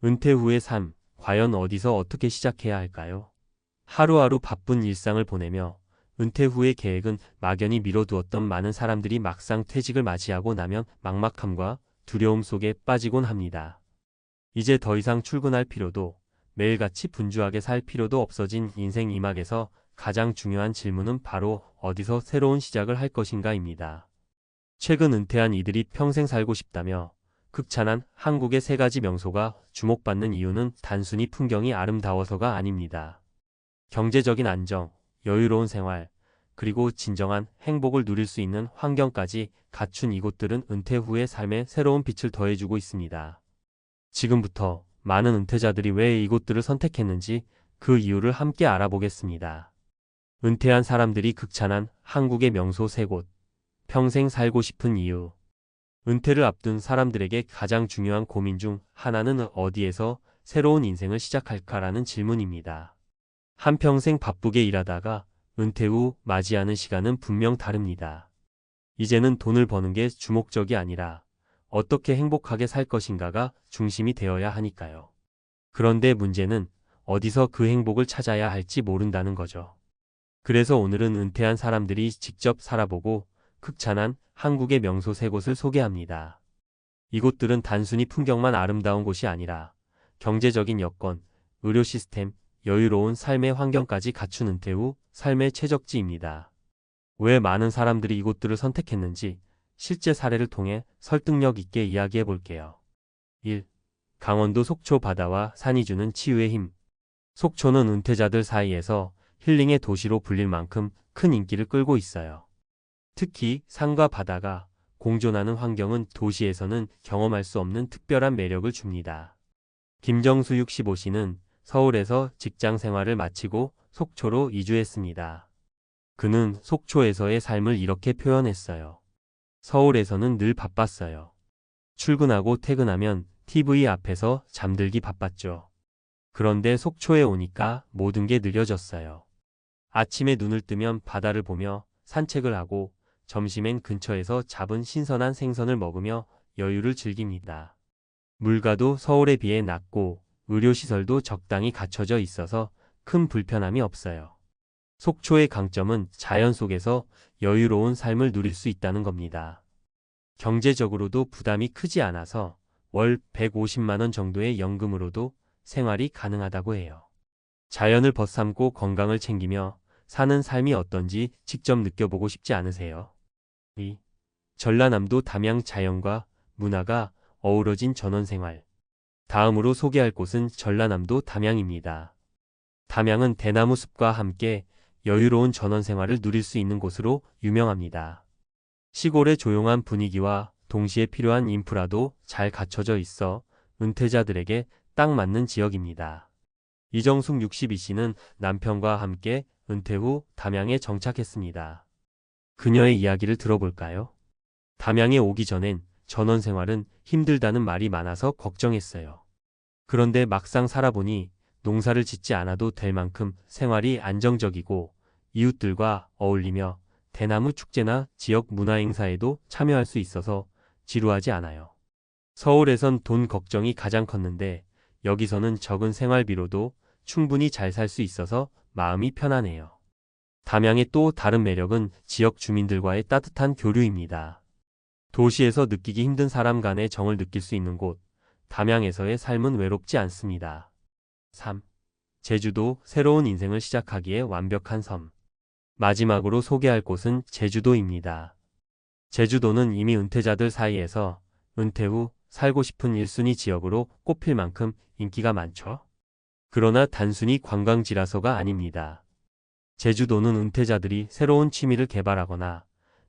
은퇴 후의 삶, 과연 어디서 어떻게 시작해야 할까요? 하루하루 바쁜 일상을 보내며 은퇴 후의 계획은 막연히 미뤄두었던 많은 사람들이 막상 퇴직을 맞이하고 나면 막막함과 두려움 속에 빠지곤 합니다. 이제 더 이상 출근할 필요도, 매일같이 분주하게 살 필요도 없어진 인생 이막에서 가장 중요한 질문은 바로 어디서 새로운 시작을 할 것인가입니다. 최근 은퇴한 이들이 평생 살고 싶다며 극찬한 한국의 세 가지 명소가 주목받는 이유는 단순히 풍경이 아름다워서가 아닙니다. 경제적인 안정, 여유로운 생활, 그리고 진정한 행복을 누릴 수 있는 환경까지 갖춘 이곳들은 은퇴 후의 삶에 새로운 빛을 더해주고 있습니다. 지금부터 많은 은퇴자들이 왜 이곳들을 선택했는지 그 이유를 함께 알아보겠습니다. 은퇴한 사람들이 극찬한 한국의 명소 3곳, 평생 살고 싶은 이유. 은퇴를 앞둔 사람들에게 가장 중요한 고민 중 하나는 어디에서 새로운 인생을 시작할까라는 질문입니다. 한평생 바쁘게 일하다가 은퇴 후 맞이하는 시간은 분명 다릅니다. 이제는 돈을 버는 게 주목적이 아니라 어떻게 행복하게 살 것인가가 중심이 되어야 하니까요. 그런데 문제는 어디서 그 행복을 찾아야 할지 모른다는 거죠. 그래서 오늘은 은퇴한 사람들이 직접 살아보고 극찬한 한국의 명소 3곳을 소개합니다. 이곳들은 단순히 풍경만 아름다운 곳이 아니라 경제적인 여건, 의료 시스템, 여유로운 삶의 환경까지 갖춘 은퇴 후 삶의 최적지입니다. 왜 많은 사람들이 이곳들을 선택했는지 실제 사례를 통해 설득력 있게 이야기해 볼게요. 1. 강원도 속초 바다와 산이 주는 치유의 힘. 속초는 은퇴자들 사이에서 힐링의 도시로 불릴 만큼 큰 인기를 끌고 있어요. 특히 산과 바다가 공존하는 환경은 도시에서는 경험할 수 없는 특별한 매력을 줍니다. 김정수 65시는 서울에서 직장 생활을 마치고 속초로 이주했습니다. 그는 속초에서의 삶을 이렇게 표현했어요. 서울에서는 늘 바빴어요. 출근하고 퇴근하면 TV 앞에서 잠들기 바빴죠. 그런데 속초에 오니까 모든 게 느려졌어요. 아침에 눈을 뜨면 바다를 보며 산책을 하고 점심엔 근처에서 잡은 신선한 생선을 먹으며 여유를 즐깁니다. 물가도 서울에 비해 낮고 의료시설도 적당히 갖춰져 있어서 큰 불편함이 없어요. 속초의 강점은 자연 속에서 여유로운 삶을 누릴 수 있다는 겁니다. 경제적으로도 부담이 크지 않아서 월 150만 원 정도의 연금으로도 생활이 가능하다고 해요. 자연을 벗삼고 건강을 챙기며 사는 삶이 어떤지 직접 느껴보고 싶지 않으세요? 2. 전라남도 담양 자연과 문화가 어우러진 전원생활. 다음으로 소개할 곳은 전라남도 담양입니다. 담양은 대나무 숲과 함께 여유로운 전원생활을 누릴 수 있는 곳으로 유명합니다. 시골의 조용한 분위기와 동시에 필요한 인프라도 잘 갖춰져 있어 은퇴자들에게 딱 맞는 지역입니다. 이정숙 62시는 남편과 함께 은퇴 후 담양에 정착했습니다. 그녀의 이야기를 들어볼까요? 담양에 오기 전엔 전원생활은 힘들다는 말이 많아서 걱정했어요. 그런데 막상 살아보니 농사를 짓지 않아도 될 만큼 생활이 안정적이고 이웃들과 어울리며 대나무 축제나 지역 문화행사에도 참여할 수 있어서 지루하지 않아요. 서울에선 돈 걱정이 가장 컸는데 여기서는 적은 생활비로도 충분히 잘 살 수 있어서 마음이 편하네요. 담양의 또 다른 매력은 지역 주민들과의 따뜻한 교류입니다. 도시에서 느끼기 힘든 사람 간의 정을 느낄 수 있는 곳, 담양에서의 삶은 외롭지 않습니다. 3. 제주도, 새로운 인생을 시작하기에 완벽한 섬. 마지막으로 소개할 곳은 제주도입니다. 제주도는 이미 은퇴자들 사이에서 은퇴 후 살고 싶은 1순위 지역으로 꼽힐 만큼 인기가 많죠. 그러나 단순히 관광지라서가 아닙니다. 제주도는 은퇴자들이 새로운 취미를 개발하거나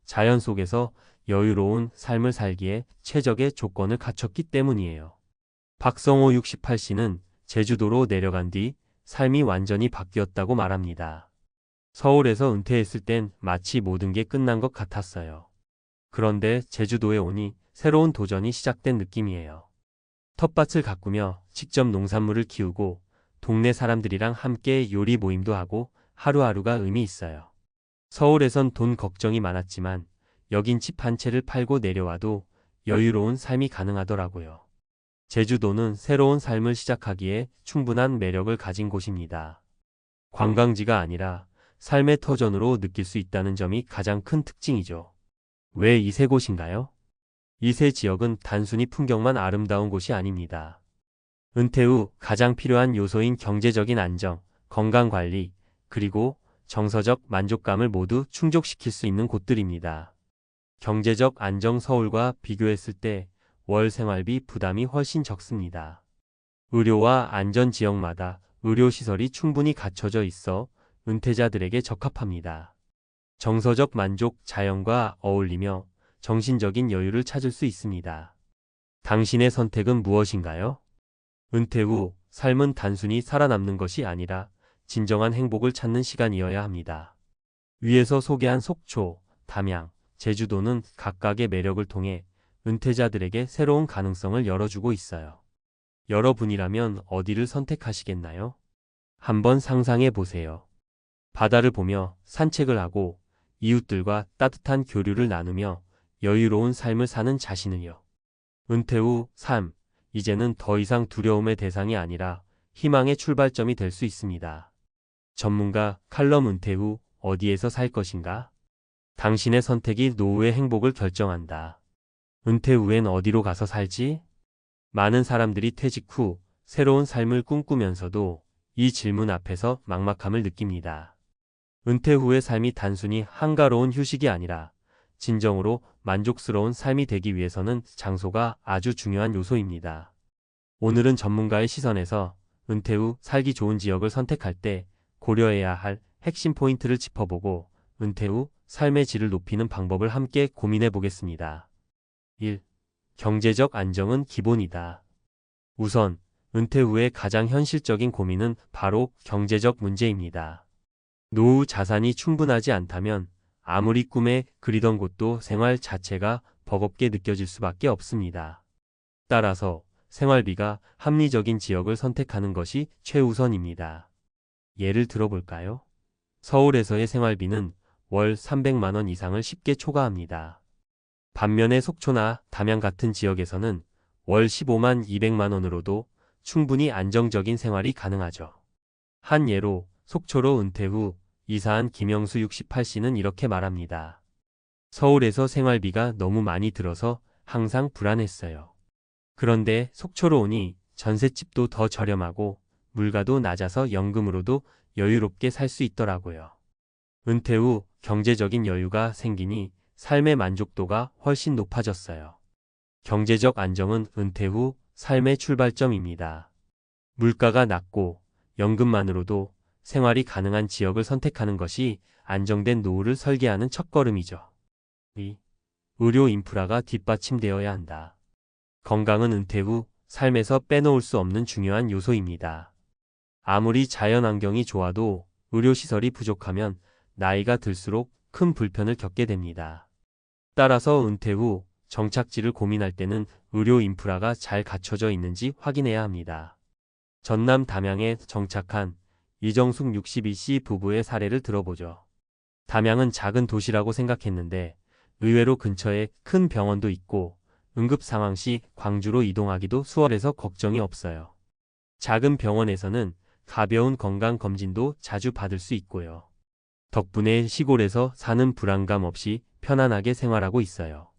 자연 속에서 여유로운 삶을 살기에 최적의 조건을 갖췄기 때문이에요. 박성호 68시는 제주도로 내려간 뒤 삶이 완전히 바뀌었다고 말합니다. 서울에서 은퇴했을 땐 마치 모든 게 끝난 것 같았어요. 그런데 제주도에 오니 새로운 도전이 시작된 느낌이에요. 텃밭을 가꾸며 직접 농산물을 키우고 동네 사람들이랑 함께 요리 모임도 하고 하루하루가 의미 있어요. 서울에선 돈 걱정이 많았지만 여긴 집 한 채를 팔고 내려와도 여유로운 삶이 가능하더라고요. 제주도는 새로운 삶을 시작하기에 충분한 매력을 가진 곳입니다. 관광지가 아니라 삶의 터전으로 느낄 수 있다는 점이 가장 큰 특징이죠. 왜 이 세 곳인가요? 이 세 지역은 단순히 풍경만 아름다운 곳이 아닙니다. 은퇴 후 가장 필요한 요소인 경제적인 안정, 건강관리, 그리고 정서적 만족감을 모두 충족시킬 수 있는 곳들입니다. 경제적 안정 서울과 비교했을 때 월 생활비 부담이 훨씬 적습니다. 의료와 안전 지역마다 의료시설이 충분히 갖춰져 있어 은퇴자들에게 적합합니다. 정서적 만족, 자연과 어울리며 정신적인 여유를 찾을 수 있습니다. 당신의 선택은 무엇인가요? 은퇴 후 삶은 단순히 살아남는 것이 아니라 진정한 행복을 찾는 시간이어야 합니다. 위에서 소개한 속초, 담양, 제주도는 각각의 매력을 통해 은퇴자들에게 새로운 가능성을 열어주고 있어요. 여러분이라면 어디를 선택하시겠나요? 한번 상상해 보세요. 바다를 보며 산책을 하고 이웃들과 따뜻한 교류를 나누며 여유로운 삶을 사는 자신을요. 은퇴 후 삶, 이제는 더 이상 두려움의 대상이 아니라 희망의 출발점이 될 수 있습니다. 전문가 칼럼 은퇴 후 어디에서 살 것인가? 당신의 선택이 노후의 행복을 결정한다. 은퇴 후엔 어디로 가서 살지? 많은 사람들이 퇴직 후 새로운 삶을 꿈꾸면서도 이 질문 앞에서 막막함을 느낍니다. 은퇴 후의 삶이 단순히 한가로운 휴식이 아니라 진정으로 만족스러운 삶이 되기 위해서는 장소가 아주 중요한 요소입니다. 오늘은 전문가의 시선에서 은퇴 후 살기 좋은 지역을 선택할 때 고려해야 할 핵심 포인트를 짚어보고 은퇴 후 삶의 질을 높이는 방법을 함께 고민해 보겠습니다. 1. 경제적 안정은 기본이다. 우선 은퇴 후의 가장 현실적인 고민은 바로 경제적 문제입니다. 노후 자산이 충분하지 않다면 아무리 꿈에 그리던 곳도 생활 자체가 버겁게 느껴질 수밖에 없습니다. 따라서 생활비가 합리적인 지역을 선택하는 것이 최우선입니다. 예를 들어볼까요? 서울에서의 생활비는 월 300만 원 이상을 쉽게 초과합니다. 반면에 속초나 담양 같은 지역에서는 월 15만 200만 원으로도 충분히 안정적인 생활이 가능하죠. 한 예로 속초로 은퇴 후 이사한 김영수 68씨는 이렇게 말합니다. 서울에서 생활비가 너무 많이 들어서 항상 불안했어요. 그런데 속초로 오니 전셋집도 더 저렴하고 물가도 낮아서 연금으로도 여유롭게 살 수 있더라고요. 은퇴 후 경제적인 여유가 생기니 삶의 만족도가 훨씬 높아졌어요. 경제적 안정은 은퇴 후 삶의 출발점입니다. 물가가 낮고 연금만으로도 생활이 가능한 지역을 선택하는 것이 안정된 노후를 설계하는 첫걸음이죠. 2. 의료 인프라가 뒷받침되어야 한다. 건강은 은퇴 후 삶에서 빼놓을 수 없는 중요한 요소입니다. 아무리 자연환경이 좋아도 의료시설이 부족하면 나이가 들수록 큰 불편을 겪게 됩니다. 따라서 은퇴 후 정착지를 고민할 때는 의료 인프라가 잘 갖춰져 있는지 확인해야 합니다. 전남 담양에 정착한 이정숙 62씨 부부의 사례를 들어보죠. 담양은 작은 도시라고 생각했는데 의외로 근처에 큰 병원도 있고 응급 상황 시 광주로 이동하기도 수월해서 걱정이 없어요. 작은 병원에서는 가벼운 건강 검진도 자주 받을 수 있고요. 덕분에 시골에서 사는 불안감 없이 편안하게 생활하고 있어요.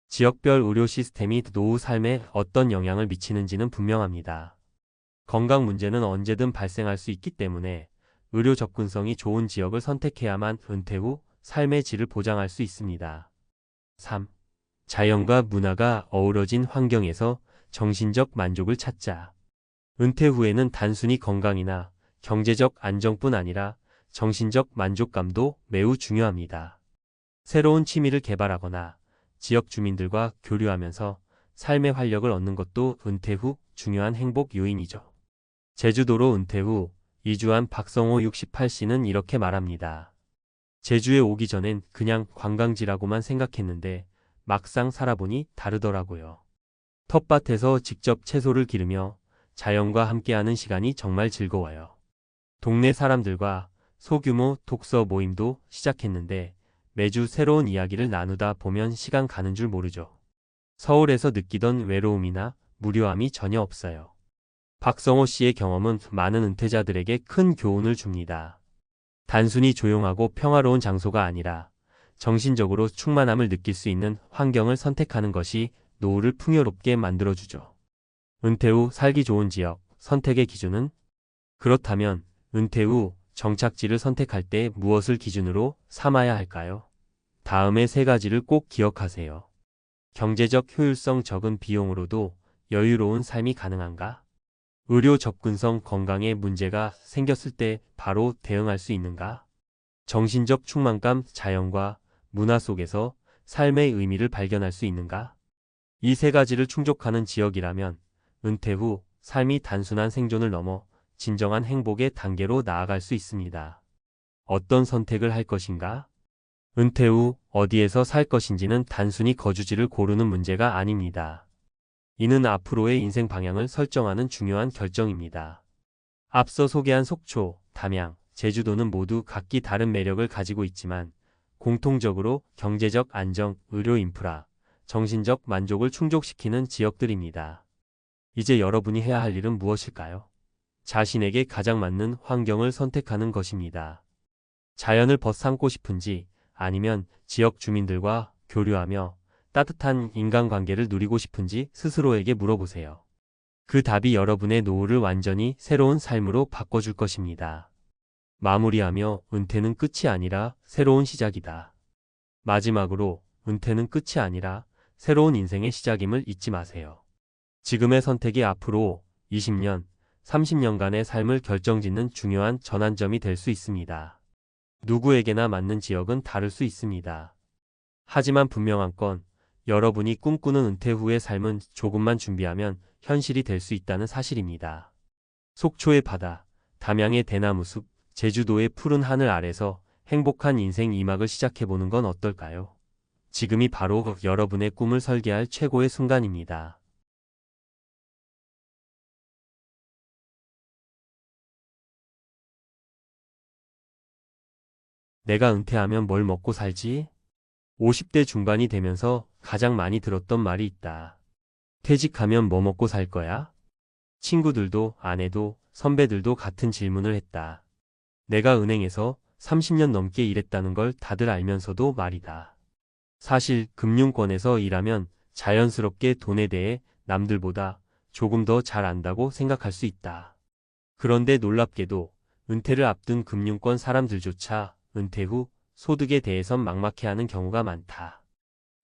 지역별 의료 시스템이 노후 삶에 어떤 영향을 미치는지는 분명합니다. 건강 문제는 언제든 발생할 수 있기 때문에 의료 접근성이 좋은 지역을 선택해야만 은퇴 후 삶의 질을 보장할 수 있습니다. 3. 자연과 문화가 어우러진 환경에서 정신적 만족을 찾자. 은퇴 후에는 단순히 건강이나 경제적 안정뿐 아니라 정신적 만족감도 매우 중요합니다. 새로운 취미를 개발하거나 지역 주민들과 교류하면서 삶의 활력을 얻는 것도 은퇴 후 중요한 행복 요인이죠. 제주도로 은퇴 후 이주한 박성호 68씨는 이렇게 말합니다. 제주에 오기 전엔 그냥 관광지라고만 생각했는데 막상 살아보니 다르더라고요. 텃밭에서 직접 채소를 기르며 자연과 함께하는 시간이 정말 즐거워요. 동네 사람들과 소규모 독서 모임도 시작했는데 매주 새로운 이야기를 나누다 보면 시간 가는 줄 모르죠. 서울에서 느끼던 외로움이나 무료함이 전혀 없어요. 박성호 씨의 경험은 많은 은퇴자들에게 큰 교훈을 줍니다. 단순히 조용하고 평화로운 장소가 아니라 정신적으로 충만함을 느낄 수 있는 환경을 선택하는 것이 노후를 풍요롭게 만들어주죠. 은퇴 후 살기 좋은 지역, 선택의 기준은? 그렇다면 은퇴 후 정착지를 선택할 때 무엇을 기준으로 삼아야 할까요? 다음의 세 가지를 꼭 기억하세요. 경제적 효율성, 적은 비용으로도 여유로운 삶이 가능한가? 의료 접근성, 건강에 문제가 생겼을 때 바로 대응할 수 있는가? 정신적 충만감, 자연과 문화 속에서 삶의 의미를 발견할 수 있는가? 이 세 가지를 충족하는 지역이라면 은퇴 후 삶이 단순한 생존을 넘어 진정한 행복의 단계로 나아갈 수 있습니다. 어떤 선택을 할 것인가? 은퇴 후 어디에서 살 것인지는 단순히 거주지를 고르는 문제가 아닙니다. 이는 앞으로의 인생 방향을 설정하는 중요한 결정입니다. 앞서 소개한 속초, 담양, 제주도는 모두 각기 다른 매력을 가지고 있지만 공통적으로 경제적 안정, 의료 인프라, 정신적 만족을 충족시키는 지역들입니다. 이제 여러분이 해야 할 일은 무엇일까요? 자신에게 가장 맞는 환경을 선택하는 것입니다. 자연을 벗삼고 싶은지 아니면 지역 주민들과 교류하며 따뜻한 인간관계를 누리고 싶은지 스스로에게 물어보세요. 그 답이 여러분의 노후를 완전히 새로운 삶으로 바꿔줄 것입니다. 마무리하며 은퇴는 끝이 아니라 새로운 시작이다. 마지막으로 은퇴는 끝이 아니라 새로운 인생의 시작임을 잊지 마세요. 지금의 선택이 앞으로 20년, 30년간의 삶을 결정짓는 중요한 전환점이 될 수 있습니다. 누구에게나 맞는 지역은 다를 수 있습니다. 하지만 분명한 건 여러분이 꿈꾸는 은퇴 후의 삶은 조금만 준비하면 현실이 될 수 있다는 사실입니다. 속초의 바다, 담양의 대나무 숲, 제주도의 푸른 하늘 아래서 행복한 인생 2막을 시작해보는 건 어떨까요? 지금이 바로 여러분의 꿈을 설계할 최고의 순간입니다. 내가 은퇴하면 뭘 먹고 살지? 50대 중반이 되면서 가장 많이 들었던 말이 있다. 퇴직하면 뭐 먹고 살 거야? 친구들도 아내도 선배들도 같은 질문을 했다. 내가 은행에서 30년 넘게 일했다는 걸 다들 알면서도 말이다. 사실 금융권에서 일하면 자연스럽게 돈에 대해 남들보다 조금 더 잘 안다고 생각할 수 있다. 그런데 놀랍게도 은퇴를 앞둔 금융권 사람들조차 은퇴 후 소득에 대해선 막막해하는 경우가 많다.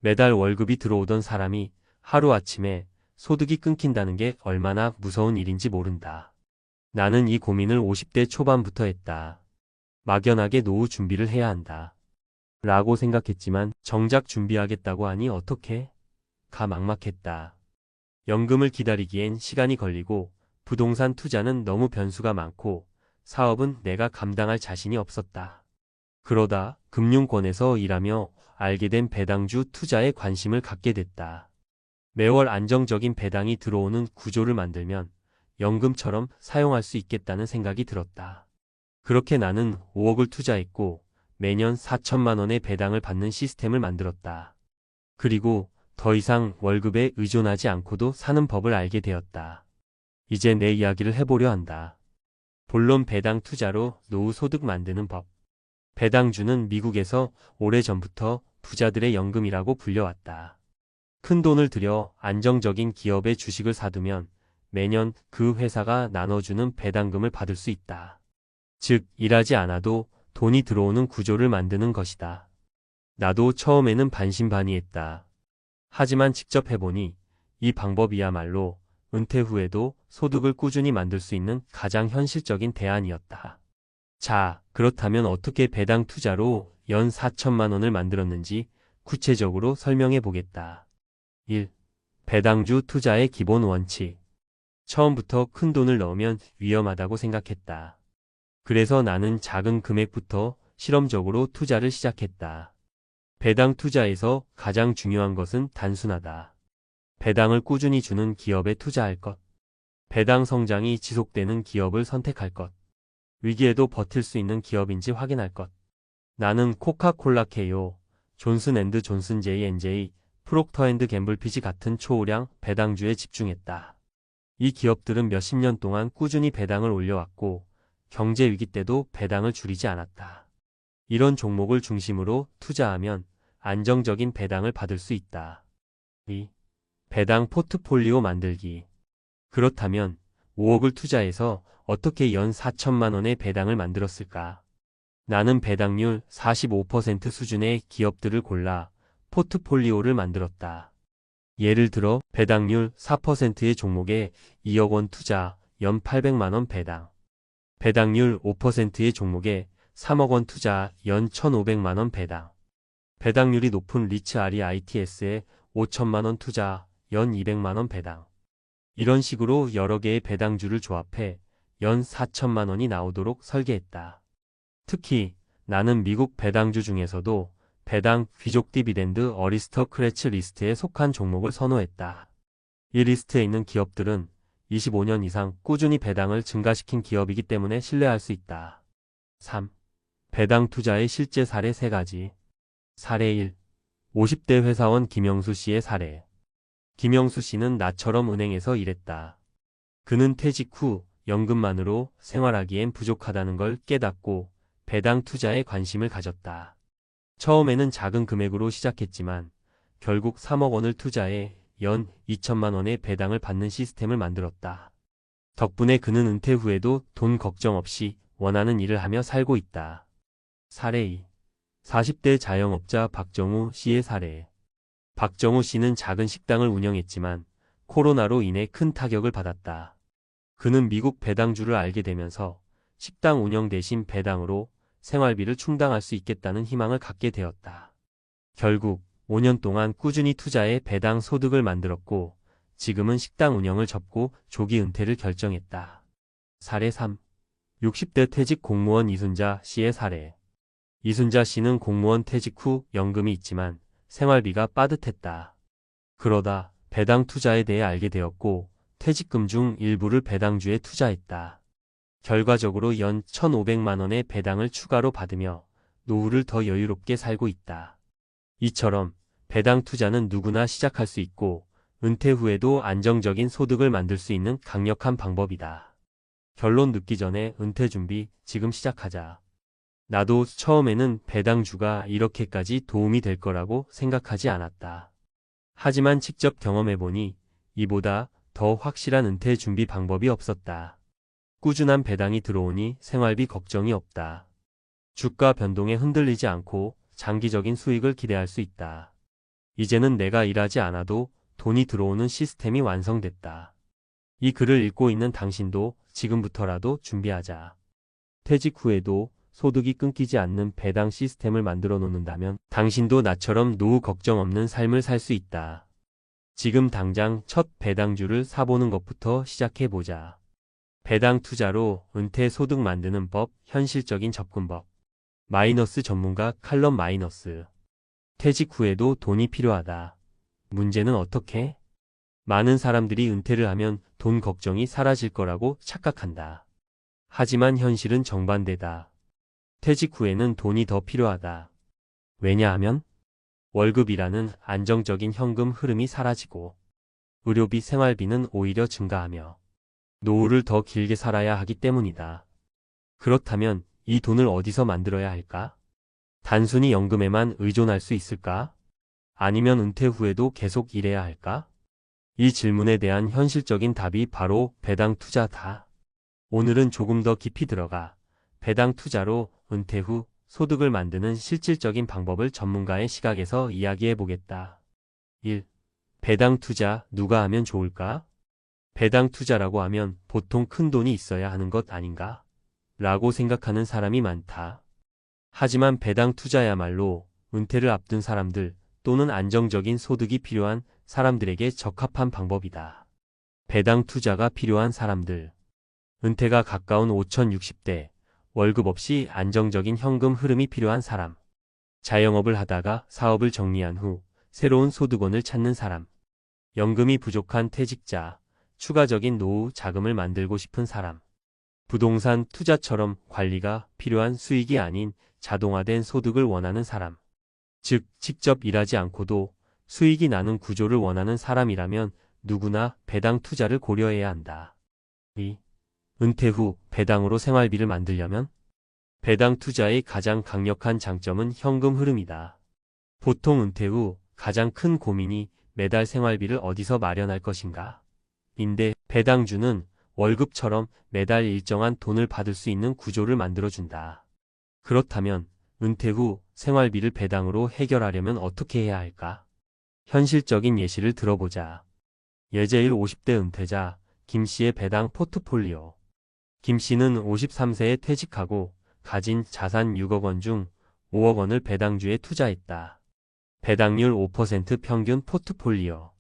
매달 월급이 들어오던 사람이 하루아침에 소득이 끊긴다는 게 얼마나 무서운 일인지 모른다. 나는 이 고민을 50대 초반부터 했다. 막연하게 노후 준비를 해야 한다. 라고 생각했지만 정작 준비하겠다고 하니 어떡해? 가 막막했다. 연금을 기다리기엔 시간이 걸리고 부동산 투자는 너무 변수가 많고 사업은 내가 감당할 자신이 없었다. 그러다 금융권에서 일하며 알게 된 배당주 투자에 관심을 갖게 됐다. 매월 안정적인 배당이 들어오는 구조를 만들면 연금처럼 사용할 수 있겠다는 생각이 들었다. 그렇게 나는 5억을 투자했고 매년 4천만 원의 배당을 받는 시스템을 만들었다. 그리고 더 이상 월급에 의존하지 않고도 사는 법을 알게 되었다. 이제 내 이야기를 해보려 한다. 본론 배당 투자로 노후 소득 만드는 법. 배당주는 미국에서 오래전부터 부자들의 연금이라고 불려왔다. 큰 돈을 들여 안정적인 기업의 주식을 사두면 매년 그 회사가 나눠주는 배당금을 받을 수 있다. 즉, 일하지 않아도 돈이 들어오는 구조를 만드는 것이다. 나도 처음에는 반신반의했다. 하지만 직접 해보니 이 방법이야말로 은퇴 후에도 소득을 꾸준히 만들 수 있는 가장 현실적인 대안이었다. 자, 그렇다면 어떻게 배당 투자로 연 4천만 원을 만들었는지 구체적으로 설명해 보겠다. 1. 배당주 투자의 기본 원칙. 처음부터 큰 돈을 넣으면 위험하다고 생각했다. 그래서 나는 작은 금액부터 실험적으로 투자를 시작했다. 배당 투자에서 가장 중요한 것은 단순하다. 배당을 꾸준히 주는 기업에 투자할 것. 배당 성장이 지속되는 기업을 선택할 것. 위기에도 버틸 수 있는 기업인지 확인할 것. 나는 코카콜라 케이오, 존슨앤드존슨 J&J, 프록터앤드갬블 피지 같은 초우량 배당주에 집중했다. 이 기업들은 몇십 년 동안 꾸준히 배당을 올려왔고 경제 위기 때도 배당을 줄이지 않았다. 이런 종목을 중심으로 투자하면 안정적인 배당을 받을 수 있다. 2. 배당 포트폴리오 만들기. 그렇다면 5억을 투자해서 어떻게 연 4천만 원의 배당을 만들었을까? 나는 배당률 45% 수준의 기업들을 골라 포트폴리오를 만들었다. 예를 들어 배당률 4%의 종목에 2억 원 투자, 연 800만 원 배당. 배당률 5%의 종목에 3억 원 투자, 연 1,500만 원 배당. 배당률이 높은 리츠아리 ITS에 5천만 원 투자, 연 200만 원 배당. 이런 식으로 여러 개의 배당주를 조합해 연 4천만 원이 나오도록 설계했다. 특히 나는 미국 배당주 중에서도 배당 귀족 디비덴드 어리스터크래츠 리스트에 속한 종목을 선호했다. 이 리스트에 있는 기업들은 25년 이상 꾸준히 배당을 증가시킨 기업이기 때문에 신뢰할 수 있다. 3. 배당 투자의 실제 사례 3가지. 사례 1. 50대 회사원 김영수 씨의 사례. 김영수 씨는 나처럼 은행에서 일했다. 그는 퇴직 후 연금만으로 생활하기엔 부족하다는 걸 깨닫고 배당 투자에 관심을 가졌다. 처음에는 작은 금액으로 시작했지만 결국 3억 원을 투자해 연 2천만 원의 배당을 받는 시스템을 만들었다. 덕분에 그는 은퇴 후에도 돈 걱정 없이 원하는 일을 하며 살고 있다. 사례 2. 40대 자영업자 박정우 씨의 사례. 박정우 씨는 작은 식당을 운영했지만 코로나로 인해 큰 타격을 받았다. 그는 미국 배당주를 알게 되면서 식당 운영 대신 배당으로 생활비를 충당할 수 있겠다는 희망을 갖게 되었다. 결국 5년 동안 꾸준히 투자해 배당 소득을 만들었고 지금은 식당 운영을 접고 조기 은퇴를 결정했다. 사례 3. 60대 퇴직 공무원 이순자 씨의 사례. 이순자 씨는 공무원 퇴직 후 연금이 있지만 생활비가 빠듯했다. 그러다 배당 투자에 대해 알게 되었고 퇴직금 중 일부를 배당주에 투자했다. 결과적으로 연 1,500만 원의 배당을 추가로 받으며 노후를 더 여유롭게 살고 있다. 이처럼 배당 투자는 누구나 시작할 수 있고 은퇴 후에도 안정적인 소득을 만들 수 있는 강력한 방법이다. 결론 늦기 전에 은퇴 준비 지금 시작하자. 나도 처음에는 배당주가 이렇게까지 도움이 될 거라고 생각하지 않았다. 하지만 직접 경험해보니 이보다 더 확실한 은퇴 준비 방법이 없었다. 꾸준한 배당이 들어오니 생활비 걱정이 없다. 주가 변동에 흔들리지 않고 장기적인 수익을 기대할 수 있다. 이제는 내가 일하지 않아도 돈이 들어오는 시스템이 완성됐다. 이 글을 읽고 있는 당신도 지금부터라도 준비하자. 퇴직 후에도 소득이 끊기지 않는 배당 시스템을 만들어 놓는다면 당신도 나처럼 노후 걱정 없는 삶을 살 수 있다. 지금 당장 첫 배당주를 사보는 것부터 시작해보자. 배당 투자로 은퇴 소득 만드는 법, 현실적인 접근법. 마이너스 전문가 칼럼 마이너스. 퇴직 후에도 돈이 필요하다. 문제는 어떻게? 많은 사람들이 은퇴를 하면 돈 걱정이 사라질 거라고 착각한다. 하지만 현실은 정반대다. 퇴직 후에는 돈이 더 필요하다. 왜냐하면 월급이라는 안정적인 현금 흐름이 사라지고 의료비, 생활비는 오히려 증가하며 노후를 더 길게 살아야 하기 때문이다. 그렇다면 이 돈을 어디서 만들어야 할까? 단순히 연금에만 의존할 수 있을까? 아니면 은퇴 후에도 계속 일해야 할까? 이 질문에 대한 현실적인 답이 바로 배당 투자다. 오늘은 조금 더 깊이 들어가 배당 투자로 은퇴 후 소득을 만드는 실질적인 방법을 전문가의 시각에서 이야기해 보겠다. 1. 배당 투자 누가 하면 좋을까? 배당 투자라고 하면 보통 큰 돈이 있어야 하는 것 아닌가? 라고 생각하는 사람이 많다. 하지만 배당 투자야말로 은퇴를 앞둔 사람들 또는 안정적인 소득이 필요한 사람들에게 적합한 방법이다. 배당 투자가 필요한 사람들. 은퇴가 가까운 5060대, 월급 없이 안정적인 현금 흐름이 필요한 사람. 자영업을 하다가 사업을 정리한 후 새로운 소득원을 찾는 사람. 연금이 부족한 퇴직자, 추가적인 노후 자금을 만들고 싶은 사람. 부동산 투자처럼 관리가 필요한 수익이 아닌 자동화된 소득을 원하는 사람. 즉, 직접 일하지 않고도 수익이 나는 구조를 원하는 사람이라면 누구나 배당 투자를 고려해야 한다. 2. 은퇴 후 배당으로 생활비를 만들려면 배당 투자의 가장 강력한 장점은 현금 흐름이다. 보통 은퇴 후 가장 큰 고민이 매달 생활비를 어디서 마련할 것인가? 인데 배당주는 월급처럼 매달 일정한 돈을 받을 수 있는 구조를 만들어준다. 그렇다면 은퇴 후 생활비를 배당으로 해결하려면 어떻게 해야 할까? 현실적인 예시를 들어보자. 예제일 50대 은퇴자 김 씨의 배당 포트폴리오. 김 씨는 53세에 퇴직하고 가진 자산 6억 원 중 5억 원을 배당주에 투자했다. 배당률 5% 평균 포트폴리오.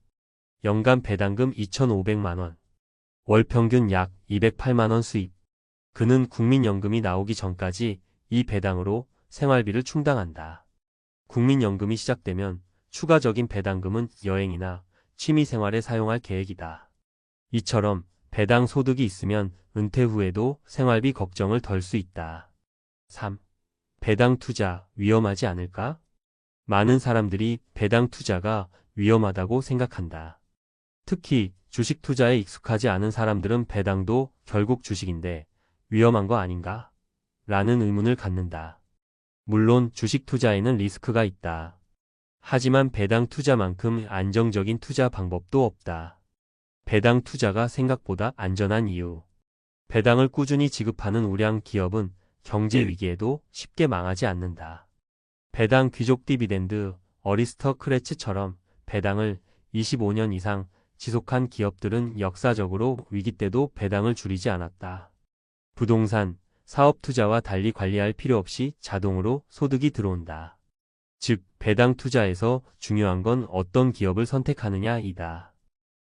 연간 배당금 2,500만 원. 월 평균 약 208만 원 수입. 그는 국민연금이 나오기 전까지 이 배당으로 생활비를 충당한다. 국민연금이 시작되면 추가적인 배당금은 여행이나 취미생활에 사용할 계획이다. 이처럼 배당 소득이 있으면 은퇴 후에도 생활비 걱정을 덜 수 있다. 3. 배당 투자 위험하지 않을까? 많은 사람들이 배당 투자가 위험하다고 생각한다. 특히 주식 투자에 익숙하지 않은 사람들은 배당도 결국 주식인데 위험한 거 아닌가? 라는 의문을 갖는다. 물론 주식 투자에는 리스크가 있다. 하지만 배당 투자만큼 안정적인 투자 방법도 없다. 배당 투자가 생각보다 안전한 이유. 배당을 꾸준히 지급하는 우량 기업은 경제 위기에도 쉽게 망하지 않는다. 배당 귀족 디비덴드, 어리스터크래츠처럼 배당을 25년 이상 지속한 기업들은 역사적으로 위기 때도 배당을 줄이지 않았다. 부동산, 사업 투자와 달리 관리할 필요 없이 자동으로 소득이 들어온다. 즉, 배당 투자에서 중요한 건 어떤 기업을 선택하느냐이다.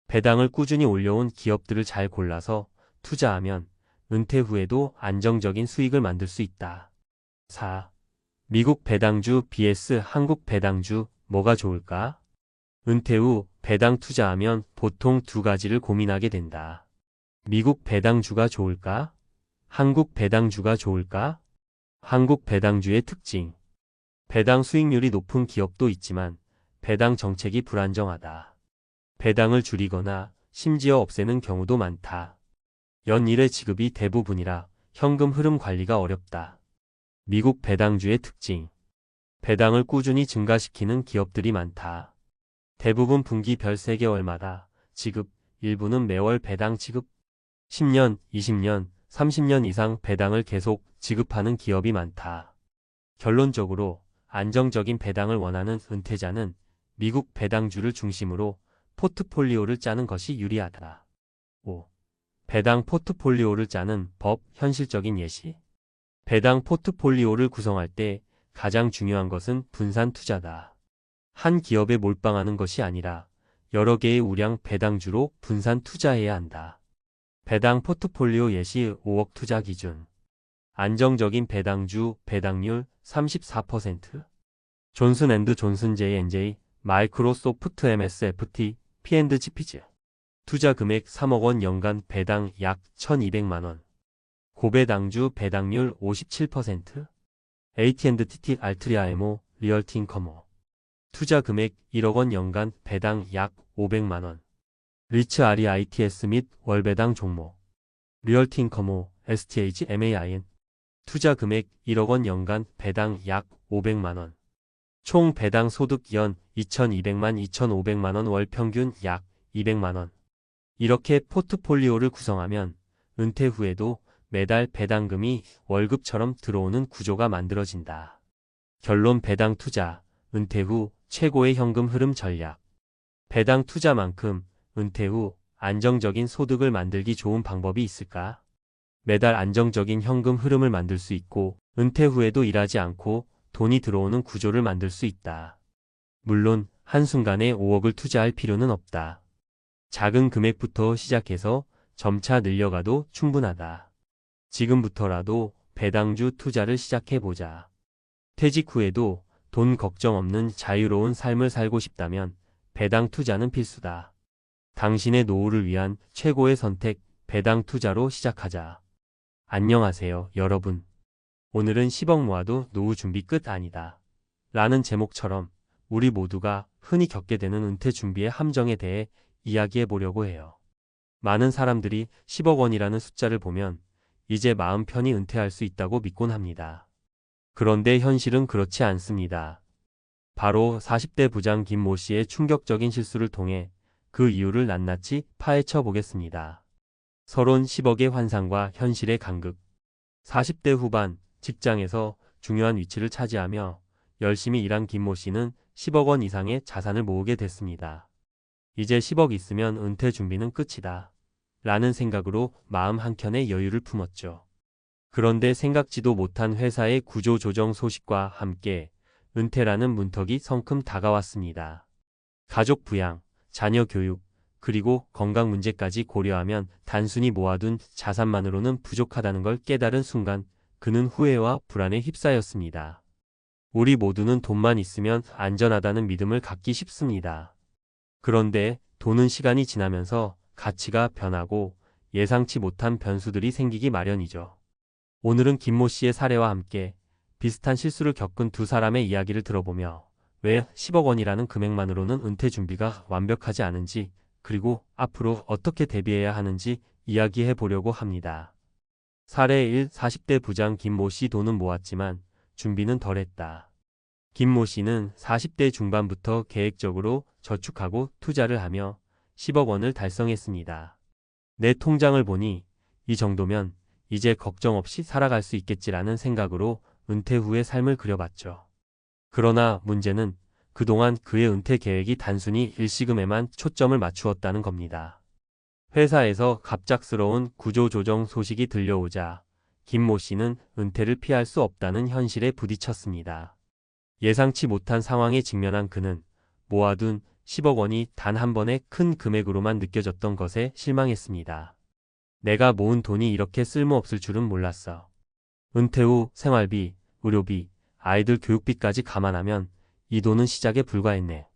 배당을 꾸준히 올려온 기업들을 잘 골라서 투자하면 은퇴 후에도 안정적인 수익을 만들 수 있다. 4. 미국 배당주 vs 한국 배당주 뭐가 좋을까? 은퇴 후 배당 투자하면 보통 두 가지를 고민하게 된다. 미국 배당주가 좋을까? 한국 배당주가 좋을까? 한국 배당주의 특징. 배당 수익률이 높은 기업도 있지만 배당 정책이 불안정하다. 배당을 줄이거나 심지어 없애는 경우도 많다. 연일의 지급이 대부분이라 현금 흐름 관리가 어렵다. 미국 배당주의 특징. 배당을 꾸준히 증가시키는 기업들이 많다. 대부분 분기별 3개월마다 지급, 일부는 매월 배당 지급. 10년, 20년, 30년 이상 배당을 계속 지급하는 기업이 많다. 결론적으로 안정적인 배당을 원하는 은퇴자는 미국 배당주를 중심으로 포트폴리오를 짜는 것이 유리하다. 5. 배당 포트폴리오를 짜는 법, 현실적인 예시. 배당 포트폴리오를 구성할 때 가장 중요한 것은 분산 투자다. 한 기업에 몰빵하는 것이 아니라 여러 개의 우량 배당주로 분산 투자해야 한다. 배당 포트폴리오 예시 5억 투자 기준. 안정적인 배당주 배당률 34%. 존슨앤드존슨 J&J, 마이크로소프트 MSFT, P&G피즈. 투자 금액 3억 원 연간 배당 약 1,200만 원. 고배당주 배당률 57%. AT&T 알트리아에모, 리얼티인커머. 투자 금액 1억 원 연간 배당 약 500만 원. 리츠 REITS 및 월배당 종목. 리얼티인커머, STH MAIN. 투자 금액 1억 원 연간 배당 약 500만 원. 총 배당 소득 연 2,200만 2,500만 원 월 평균 약 200만 원. 이렇게 포트폴리오를 구성하면 은퇴 후에도 매달 배당금이 월급처럼 들어오는 구조가 만들어진다. 결론 배당 투자, 은퇴 후 최고의 현금 흐름 전략. 배당 투자만큼 은퇴 후 안정적인 소득을 만들기 좋은 방법이 있을까? 매달 안정적인 현금 흐름을 만들 수 있고 은퇴 후에도 일하지 않고 돈이 들어오는 구조를 만들 수 있다. 물론 한순간에 5억을 투자할 필요는 없다. 작은 금액부터 시작해서 점차 늘려가도 충분하다. 지금부터라도 배당주 투자를 시작해보자. 퇴직 후에도 돈 걱정 없는 자유로운 삶을 살고 싶다면 배당 투자는 필수다. 당신의 노후를 위한 최고의 선택, 배당 투자로 시작하자. 안녕하세요, 여러분. 오늘은 10억 모아도 노후 준비 끝 아니다. 라는 제목처럼 우리 모두가 흔히 겪게 되는 은퇴 준비의 함정에 대해 이야기해 보려고 해요. 많은 사람들이 10억 원이라는 숫자를 보면 이제 마음 편히 은퇴할 수 있다고 믿곤 합니다. 그런데 현실은 그렇지 않습니다. 바로 40대 부장 김모 씨의 충격적인 실수를 통해 그 이유를 낱낱이 파헤쳐 보겠습니다. 서론 10억의 환상과 현실의 간극. 40대 후반 직장에서 중요한 위치를 차지하며 열심히 일한 김모 씨는 10억 원 이상의 자산을 모으게 됐습니다. 이제 10억 있으면 은퇴 준비는 끝이다. 라는 생각으로 마음 한켠에 여유를 품었죠. 그런데 생각지도 못한 회사의 구조 조정 소식과 함께 은퇴라는 문턱이 성큼 다가왔습니다. 가족 부양, 자녀 교육, 그리고 건강 문제까지 고려하면 단순히 모아둔 자산만으로는 부족하다는 걸 깨달은 순간 그는 후회와 불안에 휩싸였습니다. 우리 모두는 돈만 있으면 안전하다는 믿음을 갖기 쉽습니다. 그런데 돈은 시간이 지나면서 가치가 변하고 예상치 못한 변수들이 생기기 마련이죠. 오늘은 김모 씨의 사례와 함께 비슷한 실수를 겪은 두 사람의 이야기를 들어보며 왜 10억 원이라는 금액만으로는 은퇴 준비가 완벽하지 않은지, 그리고 앞으로 어떻게 대비해야 하는지 이야기해 보려고 합니다. 사례 1. 40대 부장 김모 씨. 돈은 모았지만 준비는 덜했다. 김모 씨는 40대 중반부터 계획적으로 저축하고 투자를 하며 10억 원을 달성했습니다. 내 통장을 보니 이 정도면 이제 걱정 없이 살아갈 수 있겠지라는 생각으로 은퇴 후의 삶을 그려봤죠. 그러나 문제는 그동안 그의 은퇴 계획이 단순히 일시금에만 초점을 맞추었다는 겁니다. 회사에서 갑작스러운 구조조정 소식이 들려오자 김모 씨는 은퇴를 피할 수 없다는 현실에 부딪혔습니다. 예상치 못한 상황에 직면한 그는 모아둔 10억 원이 단 한 번에 큰 금액으로만 느껴졌던 것에 실망했습니다. 내가 모은 돈이 이렇게 쓸모없을 줄은 몰랐어. 은퇴 후 생활비, 의료비, 아이들 교육비까지 감안하면 이 돈은 시작에 불과했네.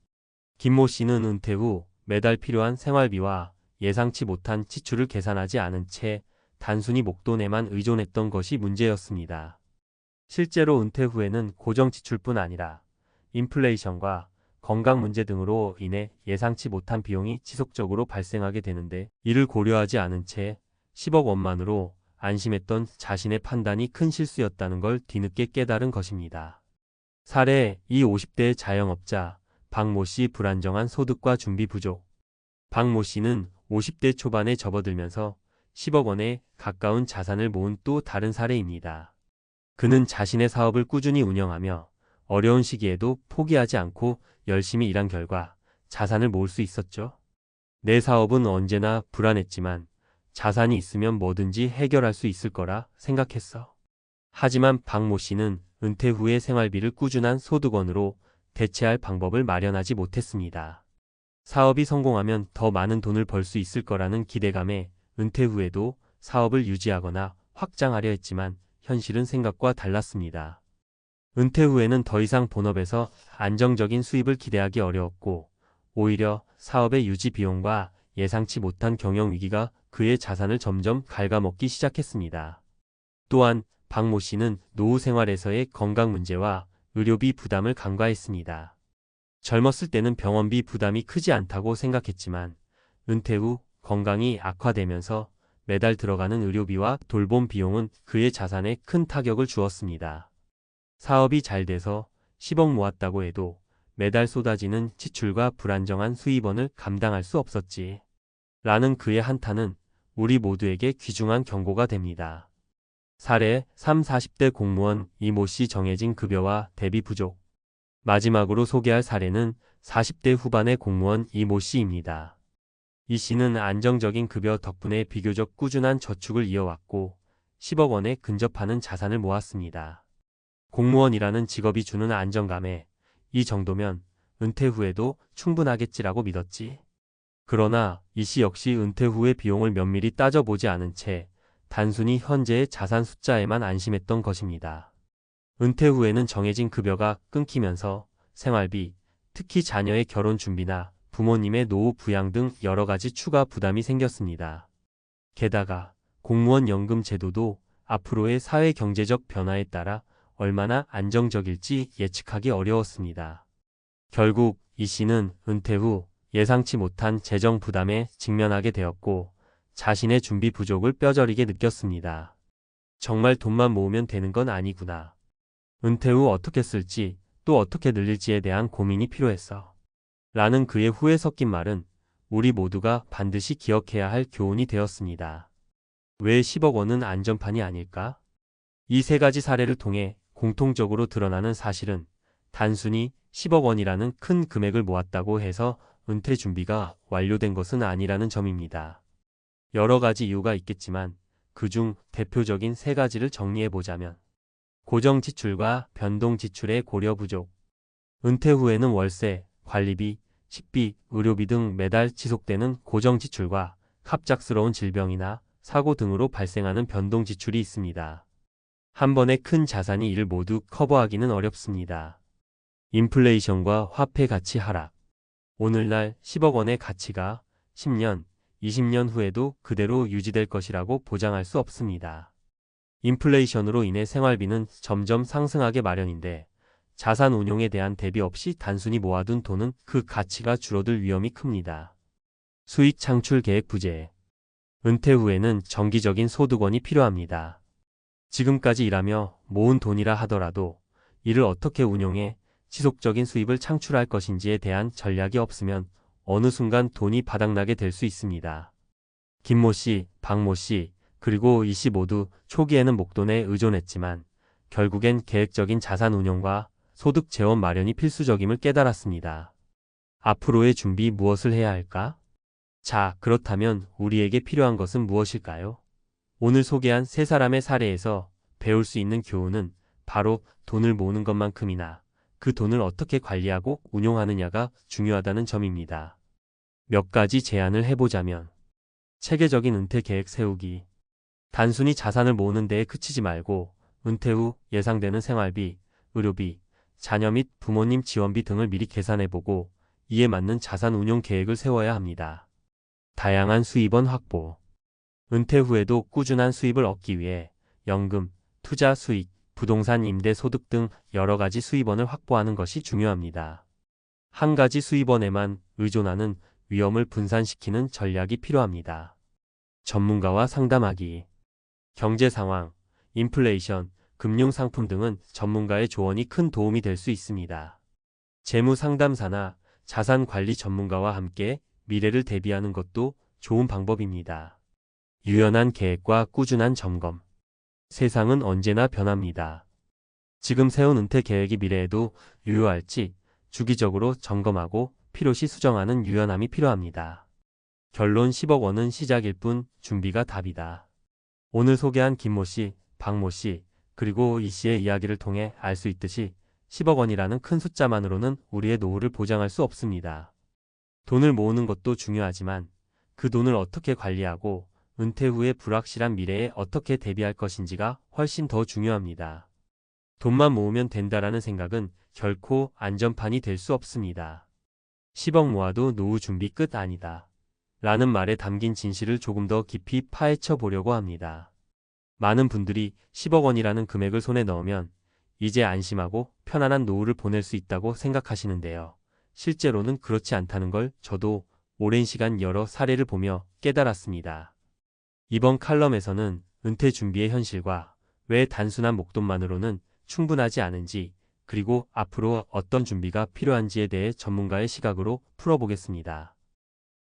김모 씨는 은퇴 후 매달 필요한 생활비와 예상치 못한 지출을 계산하지 않은 채 단순히 목돈에만 의존했던 것이 문제였습니다. 실제로 은퇴 후에는 고정 지출뿐 아니라 인플레이션과 건강 문제 등으로 인해 예상치 못한 비용이 지속적으로 발생하게 되는데, 이를 고려하지 않은 채 10억 원만으로 안심했던 자신의 판단이 큰 실수였다는 걸 뒤늦게 깨달은 것입니다. 사례 2. 50대 자영업자 박모 씨. 불안정한 소득과 준비 부족. 박모 씨는 50대 초반에 접어들면서 10억 원에 가까운 자산을 모은 또 다른 사례입니다. 그는 자신의 사업을 꾸준히 운영하며 어려운 시기에도 포기하지 않고 열심히 일한 결과 자산을 모을 수 있었죠. 내 사업은 언제나 불안했지만 자산이 있으면 뭐든지 해결할 수 있을 거라 생각했어. 하지만 박모 씨는 은퇴 후의 생활비를 꾸준한 소득원으로 대체할 방법을 마련하지 못했습니다. 사업이 성공하면 더 많은 돈을 벌 수 있을 거라는 기대감에 은퇴 후에도 사업을 유지하거나 확장하려 했지만 현실은 생각과 달랐습니다. 은퇴 후에는 더 이상 본업에서 안정적인 수입을 기대하기 어려웠고, 오히려 사업의 유지 비용과 예상치 못한 경영 위기가 그의 자산을 점점 갉아먹기 시작했습니다. 또한 박모 씨는 노후 생활에서의 건강 문제와 의료비 부담을 간과했습니다. 젊었을 때는 병원비 부담이 크지 않다고 생각했지만 은퇴 후 건강이 악화되면서 매달 들어가는 의료비와 돌봄 비용은 그의 자산에 큰 타격을 주었습니다. 사업이 잘 돼서 10억 모았다고 해도 매달 쏟아지는 지출과 불안정한 수입원을 감당할 수 없었지. 라는 그의 한탄은 우리 모두에게 귀중한 경고가 됩니다. 사례 3. 40대 공무원 이모 씨. 정해진 급여와 대비 부족. 마지막으로 소개할 사례는 40대 후반의 공무원 이모 씨입니다. 이 씨는 안정적인 급여 덕분에 비교적 꾸준한 저축을 이어왔고 10억 원에 근접하는 자산을 모았습니다. 공무원이라는 직업이 주는 안정감에 이 정도면 은퇴 후에도 충분하겠지라고 믿었지. 그러나 이 씨 역시 은퇴 후의 비용을 면밀히 따져보지 않은 채 단순히 현재의 자산 숫자에만 안심했던 것입니다. 은퇴 후에는 정해진 급여가 끊기면서 생활비, 특히 자녀의 결혼 준비나 부모님의 노후 부양 등 여러 가지 추가 부담이 생겼습니다. 게다가 공무원 연금 제도도 앞으로의 사회 경제적 변화에 따라 얼마나 안정적일지 예측하기 어려웠습니다. 결국 이 씨는 은퇴 후 예상치 못한 재정 부담에 직면하게 되었고 자신의 준비 부족을 뼈저리게 느꼈습니다. 정말 돈만 모으면 되는 건 아니구나. 은퇴 후 어떻게 쓸지 또 어떻게 늘릴지에 대한 고민이 필요했어. 라는 그의 후에 섞인 말은 우리 모두가 반드시 기억해야 할 교훈이 되었습니다. 왜 10억 원은 안전판이 아닐까? 이 세 가지 사례를 통해 공통적으로 드러나는 사실은 단순히 10억 원이라는 큰 금액을 모았다고 해서 은퇴 준비가 완료된 것은 아니라는 점입니다. 여러 가지 이유가 있겠지만 그중 대표적인 세 가지를 정리해보자면 고정 지출과 변동 지출의 고려 부족, 은퇴 후에는 월세, 관리비, 식비, 의료비 등 매달 지속되는 고정 지출과 갑작스러운 질병이나 사고 등으로 발생하는 변동 지출이 있습니다. 한 번에 큰 자산이 이를 모두 커버하기는 어렵습니다. 인플레이션과 화폐 가치 하락. 오늘날 10억 원의 가치가 10년, 20년 후에도 그대로 유지될 것이라고 보장할 수 없습니다. 인플레이션으로 인해 생활비는 점점 상승하게 마련인데 자산 운용에 대한 대비 없이 단순히 모아둔 돈은 그 가치가 줄어들 위험이 큽니다. 수익 창출 계획 부재. 은퇴 후에는 정기적인 소득원이 필요합니다. 지금까지 일하며 모은 돈이라 하더라도 이를 어떻게 운용해 지속적인 수입을 창출할 것인지에 대한 전략이 없으면 어느 순간 돈이 바닥나게 될 수 있습니다. 김모 씨, 박모 씨, 그리고 이 씨 모두 초기에는 목돈에 의존했지만 결국엔 계획적인 자산 운용과 소득 재원 마련이 필수적임을 깨달았습니다. 앞으로의 준비 무엇을 해야 할까? 자, 그렇다면 우리에게 필요한 것은 무엇일까요? 오늘 소개한 세 사람의 사례에서 배울 수 있는 교훈은 바로 돈을 모으는 것만큼이나 그 돈을 어떻게 관리하고 운용하느냐가 중요하다는 점입니다. 몇 가지 제안을 해보자면 체계적인 은퇴 계획 세우기. 단순히 자산을 모으는 데에 그치지 말고 은퇴 후 예상되는 생활비, 의료비, 자녀 및 부모님 지원비 등을 미리 계산해보고 이에 맞는 자산 운용 계획을 세워야 합니다. 다양한 수입원 확보. 은퇴 후에도 꾸준한 수입을 얻기 위해 연금, 투자 수익, 부동산 임대 소득 등 여러 가지 수입원을 확보하는 것이 중요합니다. 한 가지 수입원에만 의존하는 위험을 분산시키는 전략이 필요합니다. 전문가와 상담하기. 경제 상황, 인플레이션, 금융 상품 등은 전문가의 조언이 큰 도움이 될 수 있습니다. 재무 상담사나 자산 관리 전문가와 함께 미래를 대비하는 것도 좋은 방법입니다. 유연한 계획과 꾸준한 점검. 세상은 언제나 변합니다. 지금 세운 은퇴 계획이 미래에도 유효할지 주기적으로 점검하고 필요시 수정하는 유연함이 필요합니다. 결론 10억 원은 시작일 뿐 준비가 답이다. 오늘 소개한 김모 씨, 박모 씨, 그리고 이 씨의 이야기를 통해 알 수 있듯이 10억 원이라는 큰 숫자만으로는 우리의 노후를 보장할 수 없습니다. 돈을 모으는 것도 중요하지만 그 돈을 어떻게 관리하고 은퇴 후의 불확실한 미래에 어떻게 대비할 것인지가 훨씬 더 중요합니다. 돈만 모으면 된다라는 생각은 결코 안전판이 될 수 없습니다. 10억 모아도 노후 준비 끝 아니다. 라는 말에 담긴 진실을 조금 더 깊이 파헤쳐 보려고 합니다. 많은 분들이 10억 원이라는 금액을 손에 넣으면 이제 안심하고 편안한 노후를 보낼 수 있다고 생각하시는데요. 실제로는 그렇지 않다는 걸 저도 오랜 시간 여러 사례를 보며 깨달았습니다. 이번 칼럼에서는 은퇴 준비의 현실과 왜 단순한 목돈만으로는 충분하지 않은지 그리고 앞으로 어떤 준비가 필요한지에 대해 전문가의 시각으로 풀어보겠습니다.